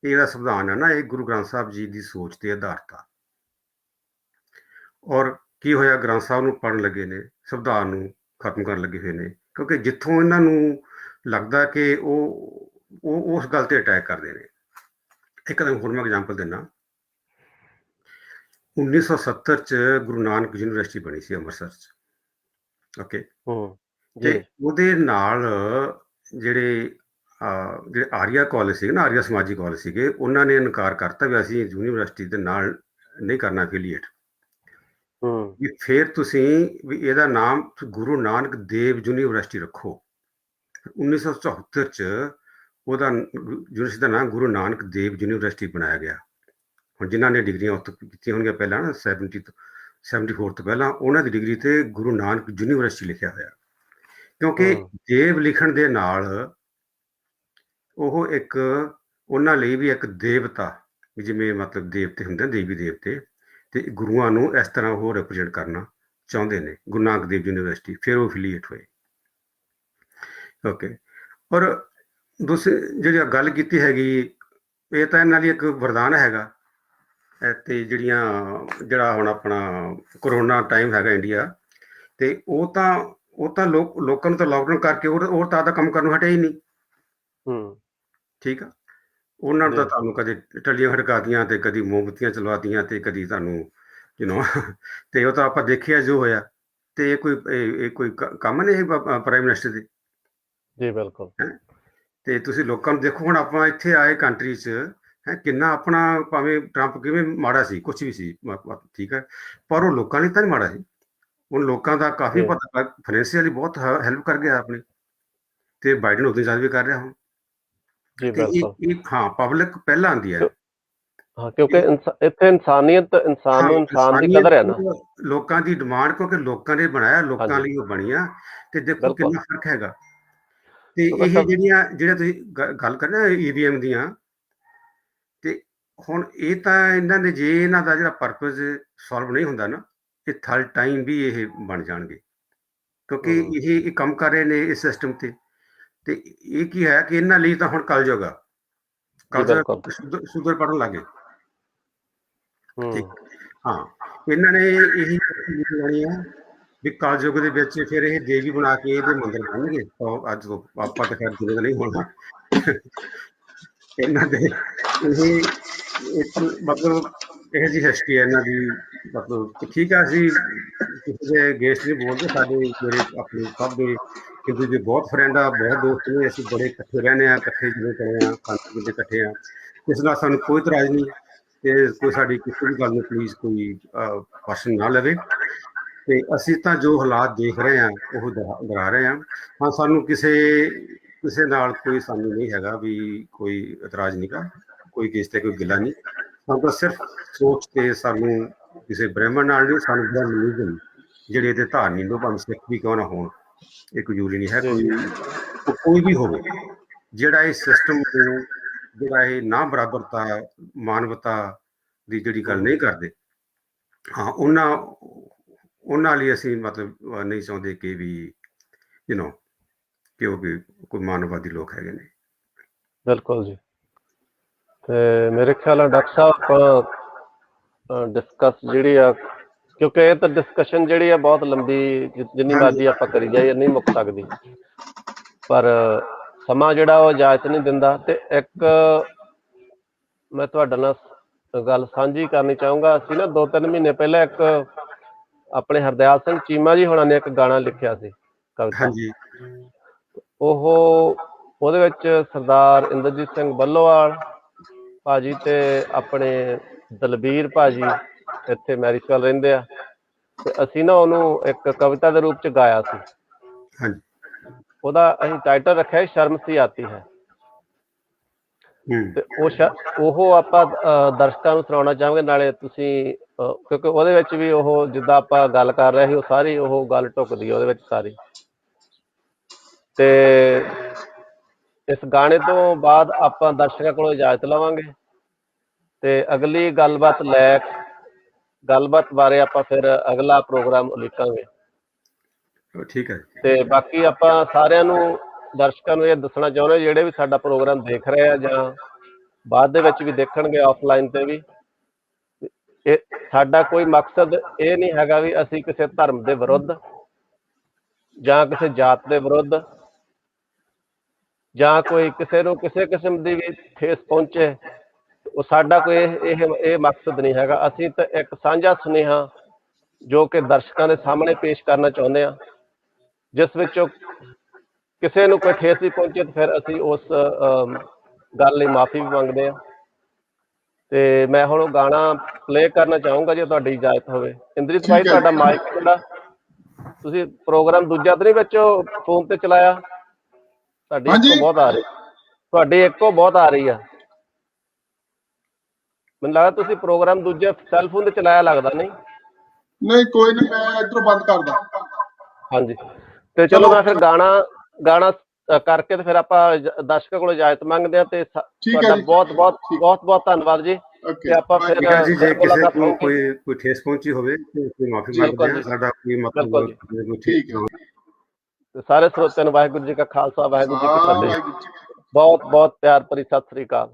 ਇਹ ਜਿਹੜਾ ਸੰਵਿਧਾਨ ਹੈ ਨਾ, ਇਹ ਗੁਰੂ ਗ੍ਰੰਥ ਸਾਹਿਬ ਜੀ ਦੀ ਸੋਚ ਤੇ ਆਧਾਰਿਤ ਆ। ਔਰ ਕੀ ਹੋਇਆ, ਗ੍ਰੰਥ ਸਾਹਿਬ ਨੂੰ ਪੜ੍ਹਨ ਲੱਗੇ ਨੇ, ਸੰਵਿਧਾਨ ਨੂੰ ਖਤਮ ਕਰਨ ਲੱਗੇ ਹੋਏ ਨੇ, ਕਿਉਂਕਿ ਜਿੱਥੋਂ ਇਹਨਾਂ ਨੂੰ ਲੱਗਦਾ ਕਿ ਉਹ ਉਸ ਗੱਲ ਤੇ ਅਟੈਕ ਕਰਦੇ ਨੇ। ਇੱਕ ਤਾਂ ਹੋਰ ਮੈਂ ਐਗਜ਼ਾਮਪਲ ਦਿੰਦਾ, 1970 ਚ ਗੁਰੂ ਨਾਨਕ ਯੂਨੀਵਰਸਿਟੀ ਬਣੀ ਸੀ ਅੰਮ੍ਰਿਤਸਰ ਚ, ਓਕੇ, ਤੇ ਉਹਦੇ ਨਾਲ ਜਿਹੜੇ ਆਰੀਆ ਕਾਲਜ ਸੀਗੇ ਨਾ, ਆਰੀਆ ਸਮਾਜੀ ਕਾਲਜ ਸੀਗੇ, ਉਹਨਾਂ ਨੇ ਇਨਕਾਰ ਕਰਤਾ ਵੀ ਅਸੀਂ ਯੂਨੀਵਰਸਿਟੀ ਦੇ ਨਾਲ ਨਹੀਂ ਕਰਨਾ ਐਫੀਲੀਏਟ, ਵੀ ਫਿਰ ਤੁਸੀਂ ਵੀ ਇਹਦਾ ਨਾਮ ਗੁਰੂ ਨਾਨਕ ਦੇਵ ਯੂਨੀਵਰਸਿਟੀ ਰੱਖੋ। 1974 ਚ ਉਹਦਾ ਯੂਨੀਵਰਸਿਟੀ ਦਾ ਨਾਮ ਗੁਰੂ ਨਾਨਕ ਦੇਵ ਯੂਨੀਵਰਸਿਟੀ ਬਣਾਇਆ ਗਿਆ। ਹੁਣ ਜਿਨ੍ਹਾਂ ਨੇ ਡਿਗਰੀਆਂ ਉੱਥੇ ਕੀਤੀਆਂ ਹੋਣਗੀਆਂ ਪਹਿਲਾਂ ਨਾ 74 ਤੋਂ ਪਹਿਲਾਂ, ਉਹਨਾਂ ਦੀ ਡਿਗਰੀ ਤੇ ਗੁਰੂ ਨਾਨਕ ਯੂਨੀਵਰਸਿਟੀ ਲਿਖਿਆ ਹੋਇਆ, ਕਿਉਂਕਿ ਦੇਵ ਲਿਖਣ ਦੇ ਨਾਲ ਉਹ ਇੱਕ ਉਹਨਾਂ ਲਈ ਵੀ ਇੱਕ ਦੇਵਤਾ, ਜਿਵੇਂ ਮਤਲਬ ਦੇਵਤੇ ਹੁੰਦੇ ਨੇ, ਦੇਵੀ ਦੇਵਤੇ, ਤੇ ਗੁਰੂਆਂ ਨੂੰ ਇਸ ਤਰ੍ਹਾਂ ਉਹ ਰਿਪਰੈਜ਼ੈਂਟ ਕਰਨਾ ਚਾਹੁੰਦੇ ਨੇ। ਗੁਰੂ ਨਾਨਕ ਦੇਵ ਯੂਨੀਵਰਸਿਟੀ ਫਿਰ ਉਹ ਐਫੀਲੀਏਟ ਹੋਏ, ਓਕੇ। ਔਰ ਦੂਸਰੀ ਜਿਹੜੀ ਗੱਲ ਕੀਤੀ ਹੈਗੀ, ਇਹ ਤਾਂ ਇਹਨਾਂ ਲਈ ਇੱਕ ਵਰਦਾਨ ਹੈਗਾ। ਤੇ ਜਿਹੜਾ ਹੁਣ ਆਪਣਾ ਕਰੋਨਾ ਟਾਈਮ ਹੈਗਾ ਇੰਡੀਆ, ਤੇ ਉਹ ਤਾਂ ਲੋਕਾਂ ਨੂੰ ਤਾਂ ਲਾਕਡਾਊਨ ਕਰਕੇ ਉਹ ਤਾਂ ਕੰਮ ਕਰਨ ਨੂੰ ਹਟਿਆ ਹੀ ਨਹੀਂ, ਠੀਕ ਆ। ਉਹਨਾਂ ਨੂੰ ਤਾਂ ਤੁਹਾਨੂੰ ਕਦੇ ਟੱਲੀਆਂ ਖੜਕਾਤੀਆਂ, ਤੇ ਕਦੀ ਮੋਮਬੱਤੀਆਂ ਚਲਵਾਤੀਆਂ, ਤੇ ਕਦੀ ਤੁਹਾਨੂੰ ਤੇ ਉਹ ਤਾਂ ਆਪਾਂ ਦੇਖਿਆ ਜੋ ਹੋਇਆ। ਤੇ ਇਹ ਕੋਈ ਕੰਮ ਨਹੀਂ ਪ੍ਰਾਈਮ ਮਿਨਿਸਟਰ ਦੇ। ਜੀ ਬਿਲਕੁਲ। ਤੇ ਤੁਸੀਂ ਲੋਕਾਂ ਨੂੰ ਦੇਖੋ, ਹੁਣ ਆਪਾਂ ਇੱਥੇ ਆਏ ਕੰਟਰੀ 'ਚ ਕਿੰਨਾ ਆਪਣਾ, ਭਾਵੇਂ ਟਰੰਪ ਕਿਵੇਂ ਮਾੜਾ ਸੀ, ਕੁਛ ਵੀ ਸੀ, ਠੀਕ ਹੈ, ਪਰ ਉਹ ਲੋਕਾਂ ਲਈ ਤਾਂ ਨਹੀਂ ਮਾੜਾ ਸੀ। ਹੁਣ ਲੋਕਾਂ ਦਾ ਕਾਫੀ ਪਤਾ, ਫਾਈਨੈਂਸ਼ੀਅਲੀ ਬਹੁਤ ਹੈਲਪ ਕਰ ਗਿਆ ਆਪਣੀ, ਤੇ ਬਾਈਡਨ ਉਹਦੇ ਨਾਲ ਵੀ ਕਰ ਰਿਹਾ ਹੁਣ। ਹਾਂ, ਪਬਲਿਕ ਪਹਿਲਾਂ ਆਉਂਦੀ ਹੈ, ਕਿਉਂਕਿ ਇੱਥੇ ਇਨਸਾਨੀਅਤ, ਇਨਸਾਨ ਨੂੰ ਇਨਸਾਨ ਦੀ ਕਦਰ ਹੈ ਨਾ, ਲੋਕਾਂ ਦੀ ਡਿਮਾਂਡ, ਕਿਉਂਕਿ ਲੋਕਾਂ ਨੇ ਬਣਾਇਆ, ਲੋਕਾਂ ਲਈ ਉਹ ਬਣੀਆਂ। ਤੇ ਦੇਖੋ ਕਿੰਨਾ ਫਰਕ ਹੈਗਾ। ਤੇ ਇਹ ਜਿਹੜੀਆਂ ਤੁਸੀਂ ਗੱਲ ਕਰ ਰਹੇ ਈਵੀਐਮ ਦੀਆਂ, ਤੇ ਹੁਣ ਇਹ ਤਾਂ ਇਹਨਾਂ ਨੇ, ਜੇ ਇਹਨਾਂ ਦਾ ਜਿਹੜਾ ਪਰਪਸ ਸੋਲਵ ਨਹੀਂ ਹੁੰਦਾ ਨਾ, ਇਹ ਥਰਡ ਟਾਈਮ ਵੀ ਇਹ ਬਣ ਜਾਣਗੇ, ਕਿਉਂਕਿ ਇਹ ਕੰਮ ਕਰ ਰਹੇ ਨੇ ਇਸ ਸਿਸਟਮ ਤੇ। ਤੇ ਇਹ ਕੀ ਹੈ ਕਿ ਇਹਨਾਂ ਲਈ ਤਾਂ ਹੁਣ ਕਲਯੁਗ ਆ, ਸ਼ੂਦਰ ਪੜਨ ਲੱਗੇ, ਹਾਂ। ਇਹਨਾਂ ਨੇ ਇਹੀ ਲਾਉਣੀ ਆ ਵੀ ਕਲਯੁਗ ਦੇ ਵਿੱਚ ਫਿਰ ਇਹ ਦੇਵੀ ਬਣਾ ਕੇ ਇਹਦੇ ਮੰਦਰ ਬਣਨਗੇ। ਅੱਜ ਤੋਂ ਆਪਾਂ ਤਾਂ ਖੈਰ ਦੁਨੀਆ ਨਹੀਂ ਹੋਣਾ ਇਹਨਾਂ ਦੇ। ਇਹ ਮਤਲਬ ਇਹੋ ਜਿਹੀ ਹਿਸਟਰੀ ਹੈ ਇਹਨਾਂ ਦੀ। ਮਤਲਬ ਠੀਕ ਆ, ਅਸੀਂ ਕਿਸੇ ਦੇ ਗੇਸਟ ਨਹੀਂ ਬੋਲਦੇ, ਸਾਡੇ ਜਿਹੜੇ ਆਪਣੇ ਸਭ ਦੇ ਕਿਉਂਕਿ ਜੇ ਬਹੁਤ ਫਰੈਂਡ ਆ, ਬਹੁਤ ਦੋਸਤ ਨੇ, ਅਸੀਂ ਬੜੇ ਇਕੱਠੇ ਰਹਿੰਦੇ ਆ, ਇਕੱਠੇ ਜਿਵੇਂ ਕਰੇ ਆ, ਖਾਂਦੇ ਪੀਂਦੇ ਇਕੱਠੇ ਆ, ਇਸ ਨਾਲ ਸਾਨੂੰ ਕੋਈ ਇਤਰਾਜ਼ ਨਹੀਂ ਤੇ ਕੋਈ ਸਾਡੀ ਕਿਸੇ ਵੀ ਗੱਲ ਨੂੰ ਪਲੀਜ਼ ਕੋਈ ਕੁਐਸਚਨ ਨਾ ਲਵੇ। ਤੇ ਅਸੀਂ ਤਾਂ ਜੋ ਹਾਲਾਤ ਦੇਖ ਰਹੇ ਹਾਂ ਉਹ ਦੁਹਰਾ ਰਹੇ ਹਾਂ। ਹਾਂ, ਸਾਨੂੰ ਕਿਸੇ ਨਾਲ ਕੋਈ ਸਾਨੂੰ ਨਹੀਂ ਹੈਗਾ ਵੀ ਕੋਈ ਇਤਰਾਜ਼ ਨਹੀਂ ਗਾ, ਕੋਈ ਕਿਸੇ ਤੇ ਕੋਈ ਗਿਲਾ ਨਹੀਂ। ਸਾਨੂੰ ਤਾਂ ਸਿਰਫ ਸੋਚ ਕੇ ਸਾਨੂੰ ਕਿਸੇ ਬ੍ਰਾਹਮਣ हाँ, ਨਾਲ ਨਹੀਂ, ਸਾਨੂੰ ਬ੍ਰਹਮਨਿਜ਼ਮ ਜਿਹੜੇ ਇਹਦੇ ਧਾਰਨੀ ਲੋਕ ਭਾਵੇਂ ਸਿੱਖ ਵੀ ਕਿਉਂ ਨਾ ਹੋਣ, ਇਹ ਕੋਈ ਜ਼ਰੂਰੀ ਨਹੀਂ ਹੈ। ਕੋਈ ਵੀ ਹੋਵੇ ਜਿਹੜਾ ਇਹ ਸਿਸਟਮ ਨੂੰ, ਜਿਹੜਾ ਇਹ ਨਾ ਬਰਾਬਰਤਾ, ਮਾਨਵਤਾ ਦੀ ਜਿਹੜੀ ਗੱਲ ਨਹੀਂ ਕਰਦੇ, ਹਾਂ ਉਹਨਾਂ ਲਈ ਅਸੀਂ ਮਤਲਬ ਨਹੀਂ ਚਾਹੁੰਦੇ ਕਿ ਵੀ ਕਿ ਉਹ ਵੀ ਕੋਈ ਮਾਨਵਵਾਦੀ ਲੋਕ ਹੈਗੇ ਨੇ। ਬਿਲਕੁਲ ਜੀ। ਤੇ ਮੇਰੇ ਖਿਆਲ ਨਾਲ ਡਾਕਟਰ ਸਾਹਿਬ ਆਪਾਂ ਡਿਸਕਸ ਜਿਹੜੀ ਆ, ਕਿਉਂਕਿ ਇਹ ਤਾਂ ਡਿਸਕਸ਼ਨ ਜਿਹੜੀ ਆ ਬਹੁਤ ਲੰਬੀ, ਜਿੰਨੀ ਮਰਜ਼ੀ ਆਪਾਂ ਕਰੀ ਜਾਈਏ ਨਹੀਂ ਮੁੱਕ ਸਕਦੀ, ਪਰ ਸਮਾਂ ਜਿਹੜਾ ਉਹ ਇਜਾਜ਼ਤ ਨਹੀਂ ਦਿੰਦਾ। ਤੇ ਇੱਕ ਮੈਂ ਤੁਹਾਡੇ ਨਾਲ ਗੱਲ ਸਾਂਝੀ ਕਰਨੀ ਚਾਹੂੰਗਾ। ਅਸੀਂ ਨਾ 2-3 ਮਹੀਨੇ ਪਹਿਲਾਂ ਇੱਕ ਆਪਣੇ ਹਰਦਿਆਲ ਸਿੰਘ ਚੀਮਾ ਜੀ ਹੋਣਾ ਨੇ ਇੱਕ ਗਾਣਾ ਲਿਖਿਆ ਸੀ, ਕਵਿਤਾ। ਉਹਦੇ ਵਿੱਚ ਸਰਦਾਰ ਇੰਦਰਜੀਤ ਸਿੰਘ ਬੱਲੋਵਾਲ ਭਾਜੀ ਤੇ ਆਪਣੇ ਦਲਬੀਰ ਭਾਜੀ ਇੱਥੇ ਮੈਰੀਸਵੈਲ ਰਹਿੰਦੇ ਆ, ਤੇ ਅਸੀਂ ਨਾ ਉਹਨੂੰ ਇੱਕ ਕਵਿਤਾ ਦੇ ਰੂਪ ਚ ਗਾਇਆ ਸੀ। ਉਹਦਾ ਅਸੀਂ ਟਾਈਟਲ ਰੱਖਿਆ ਸ਼ਰਮ ਸੀ ਆਤੀ ਹੈ। ਤੇ ਉਹ ਆਪਾਂ ਦਰਸ਼ਕਾਂ ਨੂੰ ਸੁਣਾਉਣਾ ਚਾਹਾਂਗੇ, ਨਾਲੇ ਤੁਸੀਂ ਕਿਉਂਕਿ ਉਹਦੇ ਵਿੱਚ ਵੀ ਉਹ ਜਿੱਦਾਂ ਆਪਾਂ ਗੱਲ ਕਰ ਰਹੇ ਸੀ ਉਹ ਸਾਰੀ ਉਹ ਗੱਲ ਢੁੱਕਦੀ ਉਹਦੇ ਵਿੱਚ ਸਾਰੀ। ਤੇ ਇਸ ਗਾਣੇ ਤੋਂ ਬਾਅਦ ਆਪਾਂ ਦਰਸ਼ਕਾਂ ਕੋਲੋਂ ਇਜਾਜ਼ਤ ਲਵਾਂਗੇ ਤੇ ਅਗਲੀ ਗੱਲਬਾਤ ਬਾਰੇ ਆਪਾਂ ਫਿਰ ਅਗਲਾ ਪ੍ਰੋਗਰਾਮ ਉਲੀਕਾਂਗੇ। ਠੀਕ ਹੈ। ਤੇ ਬਾਕੀ ਆਪਾਂ ਸਾਰਿਆਂ ਨੂੰ, ਦਰਸ਼ਕਾਂ ਨੂੰ ਇਹ ਦੱਸਣਾ ਚਾਹੁੰਦੇ ਜਿਹੜੇ ਵੀ ਸਾਡਾ ਪ੍ਰੋਗਰਾਮ ਦੇਖ ਰਹੇ ਆ ਜਾਂ ਬਾਅਦ ਦੇ ਵਿੱਚ ਵੀ ਦੇਖਣਗੇ ਆਫਲਾਈਨ ਤੇ ਵੀ, ਇਹ ਸਾਡਾ ਕੋਈ ਮਕਸਦ ਇਹ ਨਹੀਂ ਹੈਗਾ ਵੀ ਅਸੀਂ ਕਿਸੇ ਧਰਮ ਦੇ ਵਿਰੁੱਧ ਜਾਂ ਕਿਸੇ ਜਾਤ ਦੇ ਵਿਰੁੱਧ ਜਾਂ ਕੋਈ ਕਿਸੇ ਨੂੰ ਕਿਸੇ ਕਿਸਮ ਦੀ ਵੀ ਠੇਸ ਪਹੁੰਚੇ, ਉਹ ਸਾਡਾ ਕੋਈ ਇਹ ਮਕਸਦ ਨਹੀਂ ਹੈਗਾ। ਅਸੀਂ ਤਾਂ ਇੱਕ ਸਾਂਝਾ ਸੁਨੇਹਾ ਜੋ ਕਿ ਦਰਸ਼ਕਾਂ ਦੇ ਸਾਹਮਣੇ ਪੇਸ਼ ਕਰਨਾ ਚਾਹੁੰਦੇ ਹਾਂ, ਜਿਸ ਵਿੱਚੋਂ ਕਿਸੇ ਨੂੰ ਕੋਈ ਠੇਸ ਵੀ ਪਹੁੰਚੇ ਤਾਂ ਫਿਰ ਅਸੀਂ ਉਸ ਗੱਲ ਲਈ ਮਾਫੀ ਵੀ ਮੰਗਦੇ ਹਾਂ। ਤੇ ਮੈਂ ਹੁਣ ਉਹ ਗਾਣਾ ਪਲੇ ਕਰਨਾ ਚਾਹੂੰਗਾ ਜੇ ਤੁਹਾਡੀ ਇਜਾਜ਼ਤ ਹੋਵੇ। ਇੰਦਰਜੀਤ ਭਾਈ, ਤੁਹਾਡਾ ਮਾਈਕ ਜਿਹੜਾ ਤੁਸੀਂ ਪ੍ਰੋਗਰਾਮ ਦੂਜਾ ਤਾਂ ਨਹੀਂ ਵਿੱਚ ਫੋਨ ਤੇ ਚਲਾਇਆ? ਤੁਹਾਡੀ ਇੱਕੋ ਬਹੁਤ ਆ ਰਹੀ, ਆ। ਮੈਨੂੰ ਲੱਗਦਾ ਤੁਸੀਂ ਪ੍ਰੋਗਰਾਮ ਦੂਜੇ ਸੈਲਫੋਨ ਤੇ ਚਲਾਇਆ ਲੱਗਦਾ। ਨਹੀਂ ਕੋਈ ਨਹੀਂ, ਮੈਂ ਇਧਰੋਂ ਬੰਦ ਕਰਦਾ। ਹਾਂਜੀ, ਤੇ ਚਲੋ ਮੈਂ ਫਿਰ ਗਾਣਾ ਕਰਕੇ ਤੇ ਫਿਰ ਆਪਾਂ ਦਰਸ਼ਕਾਂ ਕੋਲ ਇਜਾਜ਼ਤ ਮੰਗਦੇ ਹਾਂ। ਤੇ ਤੁਹਾਡਾ ਬਹੁਤ ਧੰਨਵਾਦ ਜੀ। ਤੇ ਆਪਾਂ ਫਿਰ ਜੇ ਕਿਸੇ ਨੂੰ ਕੋਈ ਠੇਸ ਪਹੁੰਚੀ ਹੋਵੇ ਤੇ ਮਾਫੀ ਮੰਗਦੇ ਹਾਂ। ਸਾਡਾ ਕੋਈ ਮਤਲਬ ਠੀਕ ਹੈ। ਤੇ ਸਾਰੇ ਸਰੋਤਿਆਂ ਨੂੰ ਵਾਹਿਗੁਰੂ ਜੀ ਕਾ ਖਾਲਸਾ, ਵਾਹਿਗੁਰੂ ਜੀ ਕੀ ਫਤਿਹ। ਬਹੁਤ ਪਿਆਰ ਭਰੀ ਸਤਿ ਸ੍ਰੀ ਅਕਾਲ।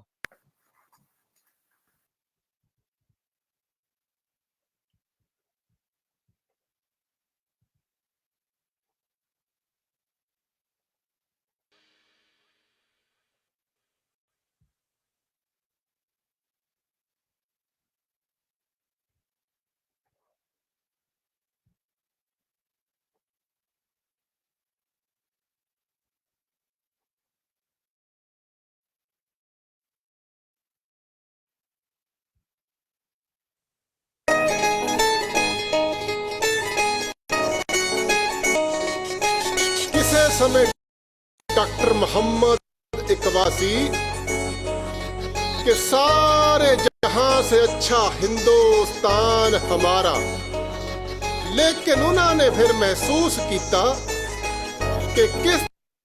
समय डॉक्टर मोहम्मद इकबासी कि सारे जहां से अच्छा हिंदुस्तान हमारा, लेकिन उन्होंने फिर महसूस किया कि किस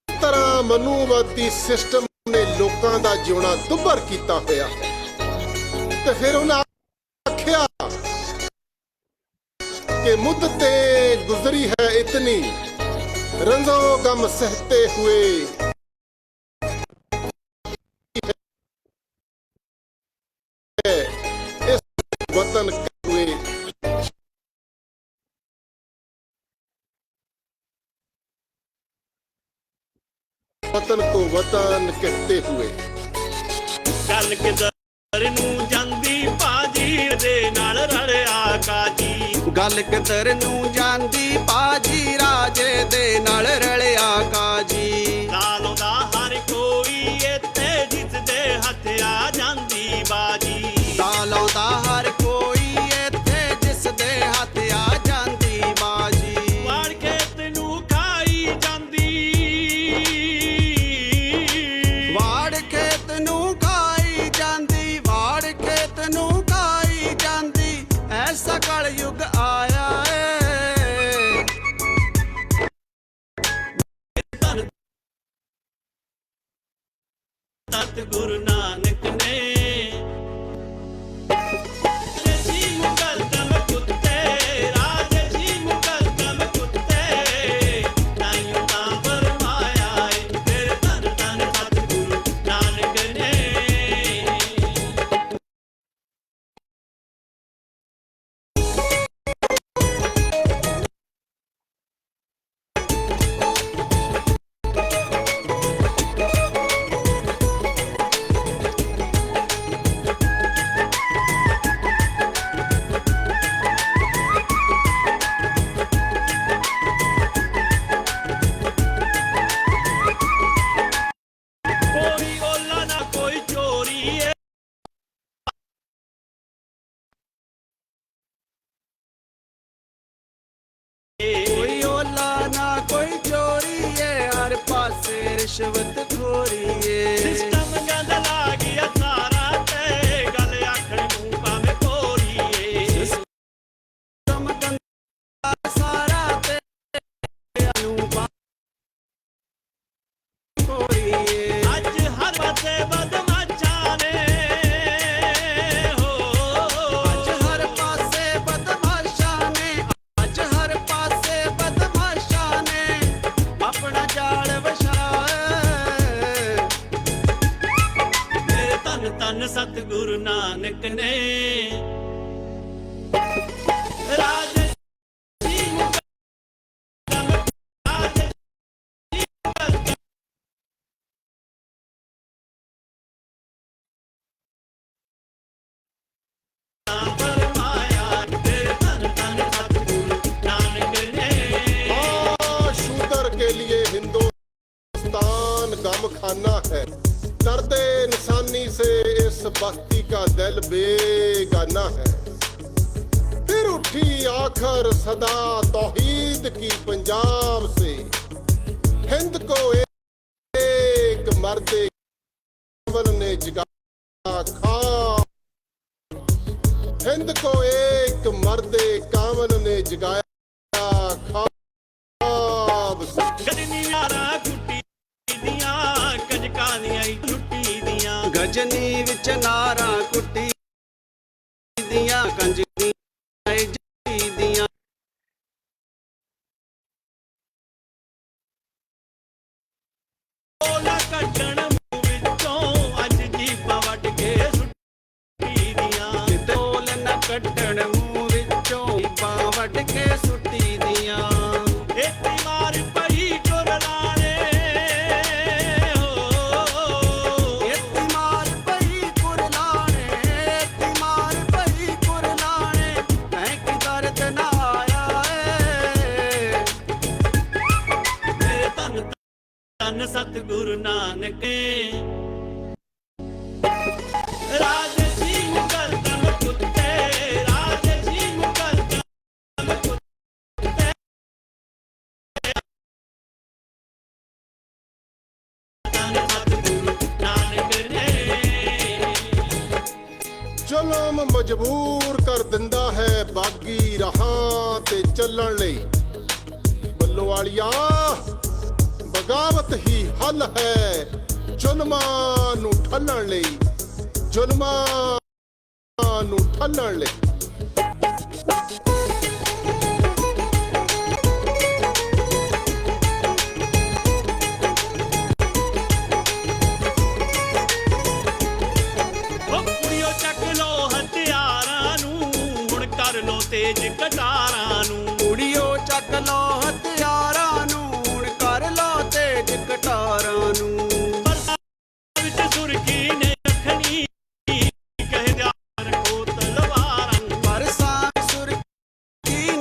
तरह मनुवादी सिस्टम ने लोगों का जिउना दुभर किया होया है। तो फिर उन्हें आख्या कि मुद्दतें गुजरी है इतनी, रंजो गम सहते हुए इस वतन हुए वतन को वतन कहते हुए चल किधर नूं जांदी बाजी दे नाल रलिया काजी। ਗੱਲ ਕਿਧਰ ਨੂੰ ਜਾਂਦੀ ਬਾਜੀ ਰਾਜੇ ਦੇ ਨਾਲ ਰਲਿਆ ਕਾਜੀ ਲਾਲੋਂ ਦਾ ਹਰ ਕੋਈ ਇੱਥੇ ਜਿਸ ਦੇ ਹੱਥ ਆ ਜਾਂਦੀ ਬਾਜੀ ਲਾਲੋਂ ਦਾ ਹਰ ਕੋਈ ਇੱਥੇ ਜਿਸ ਦੇ ਹੱਥ ਆ ਜਾਂਦੀ ਬਾਜੀ ਵਾੜ ਖੇਤ ਨੂੰ ਖਾਈ ਜਾਂਦੀ ਵਾੜ ਖੇਤ ਨੂੰ ਖਾਈ ਜਾਂਦੀ ਵਾੜ ਖੇਤ ਨੂੰ ਖਾਈ ਜਾਂਦੀ ਐਸਾ ਕਲਯੁਗ ਆਇਆ ਏ ਤਤ ਗੁਰੂ ਨਾਨਕ ਨੇ ਜੀ ਮੁਕੱਦਮ ਕੁੱਤੇ ਰਾਜੇ ਜੀ ਮੁਕੱਦਮ ਕੁੱਤੇ ਤਾਈਓ ਤਾਂ ਫਰਮਾਇਆ ਏ ਤੇਰੇ ਧੰਨ ਧੰਨ ਸਤ ਗੁਰੂ ਨਾਨਕ ਨੇ ਕੋਈ ਓਲਾ ਨਾ ਕੋਈ ਚੋਰੀ ਏ ਕੋਈ ਓਲਾ ਨਾ ਕੋਈ ਚੋਰੀ ਏ ਹਰ ਪਾਸੇ ਰਿਸ਼ਵਤ ਖੋਰੀ ਏ ਸਿਸਟਮ ਗੰਦ ਲਾ ਗਿਆ ਸਾਰਾ ਤੇ ਗੱਲ ਆਖਣ ਨੂੰ ਭਾਵੇਂ ਕੋਰੀ ਏ ਸਿਸਟਮ ਗੰਦਾ ਸਾਰਾ ਤੇ ਨੂੰ ਖੋਰੀ ਏ ਅੱਜ ਹਰ ਪਾਸੇ ਬਦਮਾਸ਼ਾਂ ਨੇ ਹੋ ਅੱਜ ਹਰ ਪਾਸੇ ਬਦਮਾਸ਼ਾਂ ਨੇ ਅੱਜ ਹਰ ਪਾਸੇ ਬਦਮਾਸ਼ਾਂ ਨੇ ਆਪਣਾ ਜਾਲ ਵਿਛਾਇਆ ਮੇਰੇ ਧੰਨ ਧੰਨ ਸਤਿਗੁਰੂ ਨਾਨਕ ਨੇ ਰਾਜੇ ਜੀ ਮੁਕੱਦਮ ਰਾਜੇ ਜੀ ਮੁਕੱਦਮ ਫਰਮਾਇਆ ਤੇਰੇ ਧੰਨ ਧੰਨ ਸਤਿਗੁਰੂ ਨਾਨਕ ਨੇ हाँ शूदर के लिए हिंदुस्तान गम खाना है दर्द इंसानी से इस बस्ती का दिल बेगाना है फिर उठी आखर सदा तौहीद की पंजाब से हिंद को एक मर्द काबल ने जगाया ख्वाब हिंद को एक मर्द कामल ने जगाया ख्वाब से ਗਜਨੀ ਯਾਰਾਂ ਕੁੱਟੀ ਦੀਆਂ ਕੰਜਕਾਂ ਦੀਆਂ ਈ ਟੁੱਟੀ ਦੀਆਂ ਗਜਨੀ ਵਿੱਚ ਨਾਰਾਂ ਕੁੱਟੀ ਦੀਆਂ ਕੰਜ ਦੀਆਂ ਜੀ ਦੀਆਂ ਓਲਾ ਕੱਢਣ ਮੂੰਹ ਵਿੱਚੋਂ ਅੱਜ ਜੀਬਾਂ ਵੱਢ ਕੇ ਸੁੱਟੀ ਦੀਆਂ ਢੋਲ ਨਾ ਕੱਢਣ ਮੂੰਹ ਵਿੱਚੋਂ ਬਾਂ ਵੱਢ ਕੇ ਸੁੱਟੀ ਦੀਆਂ ਇੱਥੇ ਮਾਰ ਪਈ ਕੁਰਲਾਣੇ ਹੋ ਇੱਥੇ ਮਾਰ ਪਈ ਕੁਰਲਾਣੇ ਇੱਥੇ ਮਾਰ ਪਈ ਕੁਰਲਾਣੇ ਐ ਕੀ ਦਰਦ ਨਾ ਆਇਆ ਏ ਮੇਰੇ ਧੰਨ ਧੰਨ ਸਤਿਗੁਰੂ ਨਾਨਕ ਰਾਜੇ ਜੀ ਮੁਕੱਦਮ ਕੁੱਤੇ ਰਾਜੇ ਜੀ ਮੁਕੱਦਮ ਕੁੱਤੇ ਧੰਨ ਸਤਿਗੁਰੂ ਨਾਨਕ ਨੇ ਜ਼ੁਲਮ ਮਜਬੂਰ ਕਰ ਦਿੰਦਾ ਹੈ ਬਾਗੀ ਰਾਹਾਂ ਤੇ ਚੱਲਣ ਲਈ ਬੱਲੋ ਵਾਲੀਆ ਬਗਾਵਤ ਹੀ ਹੱਲ ਹੈ ਜ਼ੁਲਮਾਂ ਨੂੰ ਠੱਲਣ ਲਈ ਜ਼ੁਲਮਾਂ ਨੂੰ ਠੱਲਣ ਲਈ ਉਹ ਕੁੜੀਓ ਚੱਕ ਲੋ ਹਥਿਆਰਾਂ ਨੂੰ ਹੁਣ ਕਰ ਲੋ ਤੇਜ ਕਟਾਰਾਂ ਨੂੰ ਕੁੜੀਓ ਚੱਕ ਲੋ ਹਥਿਆਰਾਂ ਨੂੰ ਹੁਣ ਕਰ ਲੋ ਤੇਜ ਕਟਾਰਾਂ ਨੂੰ ਵਿੱਚ ਸੁਰਖੀ ਨੇ ਰੱਖਣੀ ਕਹੇ ਦਿਆ ਰੱਖੋ ਤਲਵਾਰਾਂ ਬਰਸਾਂ ਸੁਰਖੀ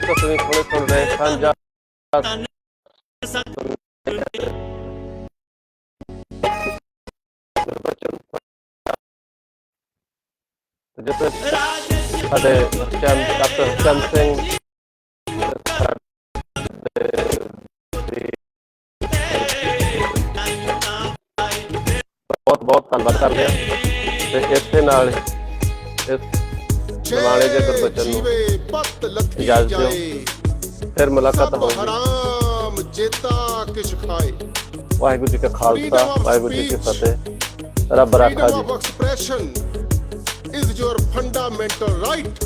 ਤੁਸੀਂ ਸੁਣ ਰਹੇ ਸਾਂਝਾ ਜਿੱਥੇ ਸਾਡੇ ਡਾਕਟਰ ਚੰਦ ਸਿੰਘ ਬਹੁਤ ਬਹੁਤ ਧੰਨਵਾਦ ਕਰਦੇ ਹਾਂ ਤੇ ਇਸੇ ਨਾਲ ਇਸ ਨਿਮਾਣੇ ਜਿਹੇ ਗੁਰਬਚਨ ਨੂੰ ਇਜਾਜ਼ਤ ਦਿਓ ਫਿਰ ਮੁਲਾਕਾਤ ਹੋਵੇਗੀ ਹਰਾਮ ਜੇਤਾ ਕਿਛ ਖਾਏ ਵਾਹਿਗੁਰੂ ਜੀ ਕਾ ਖਾਲਸਾ ਵਾਹਿਗੁਰੂ ਜੀ ਕੀ ਫਤਿਹ ਰੱਬ ਰਾਖਾ ਜੀ Freedom of expression is your fundamental right.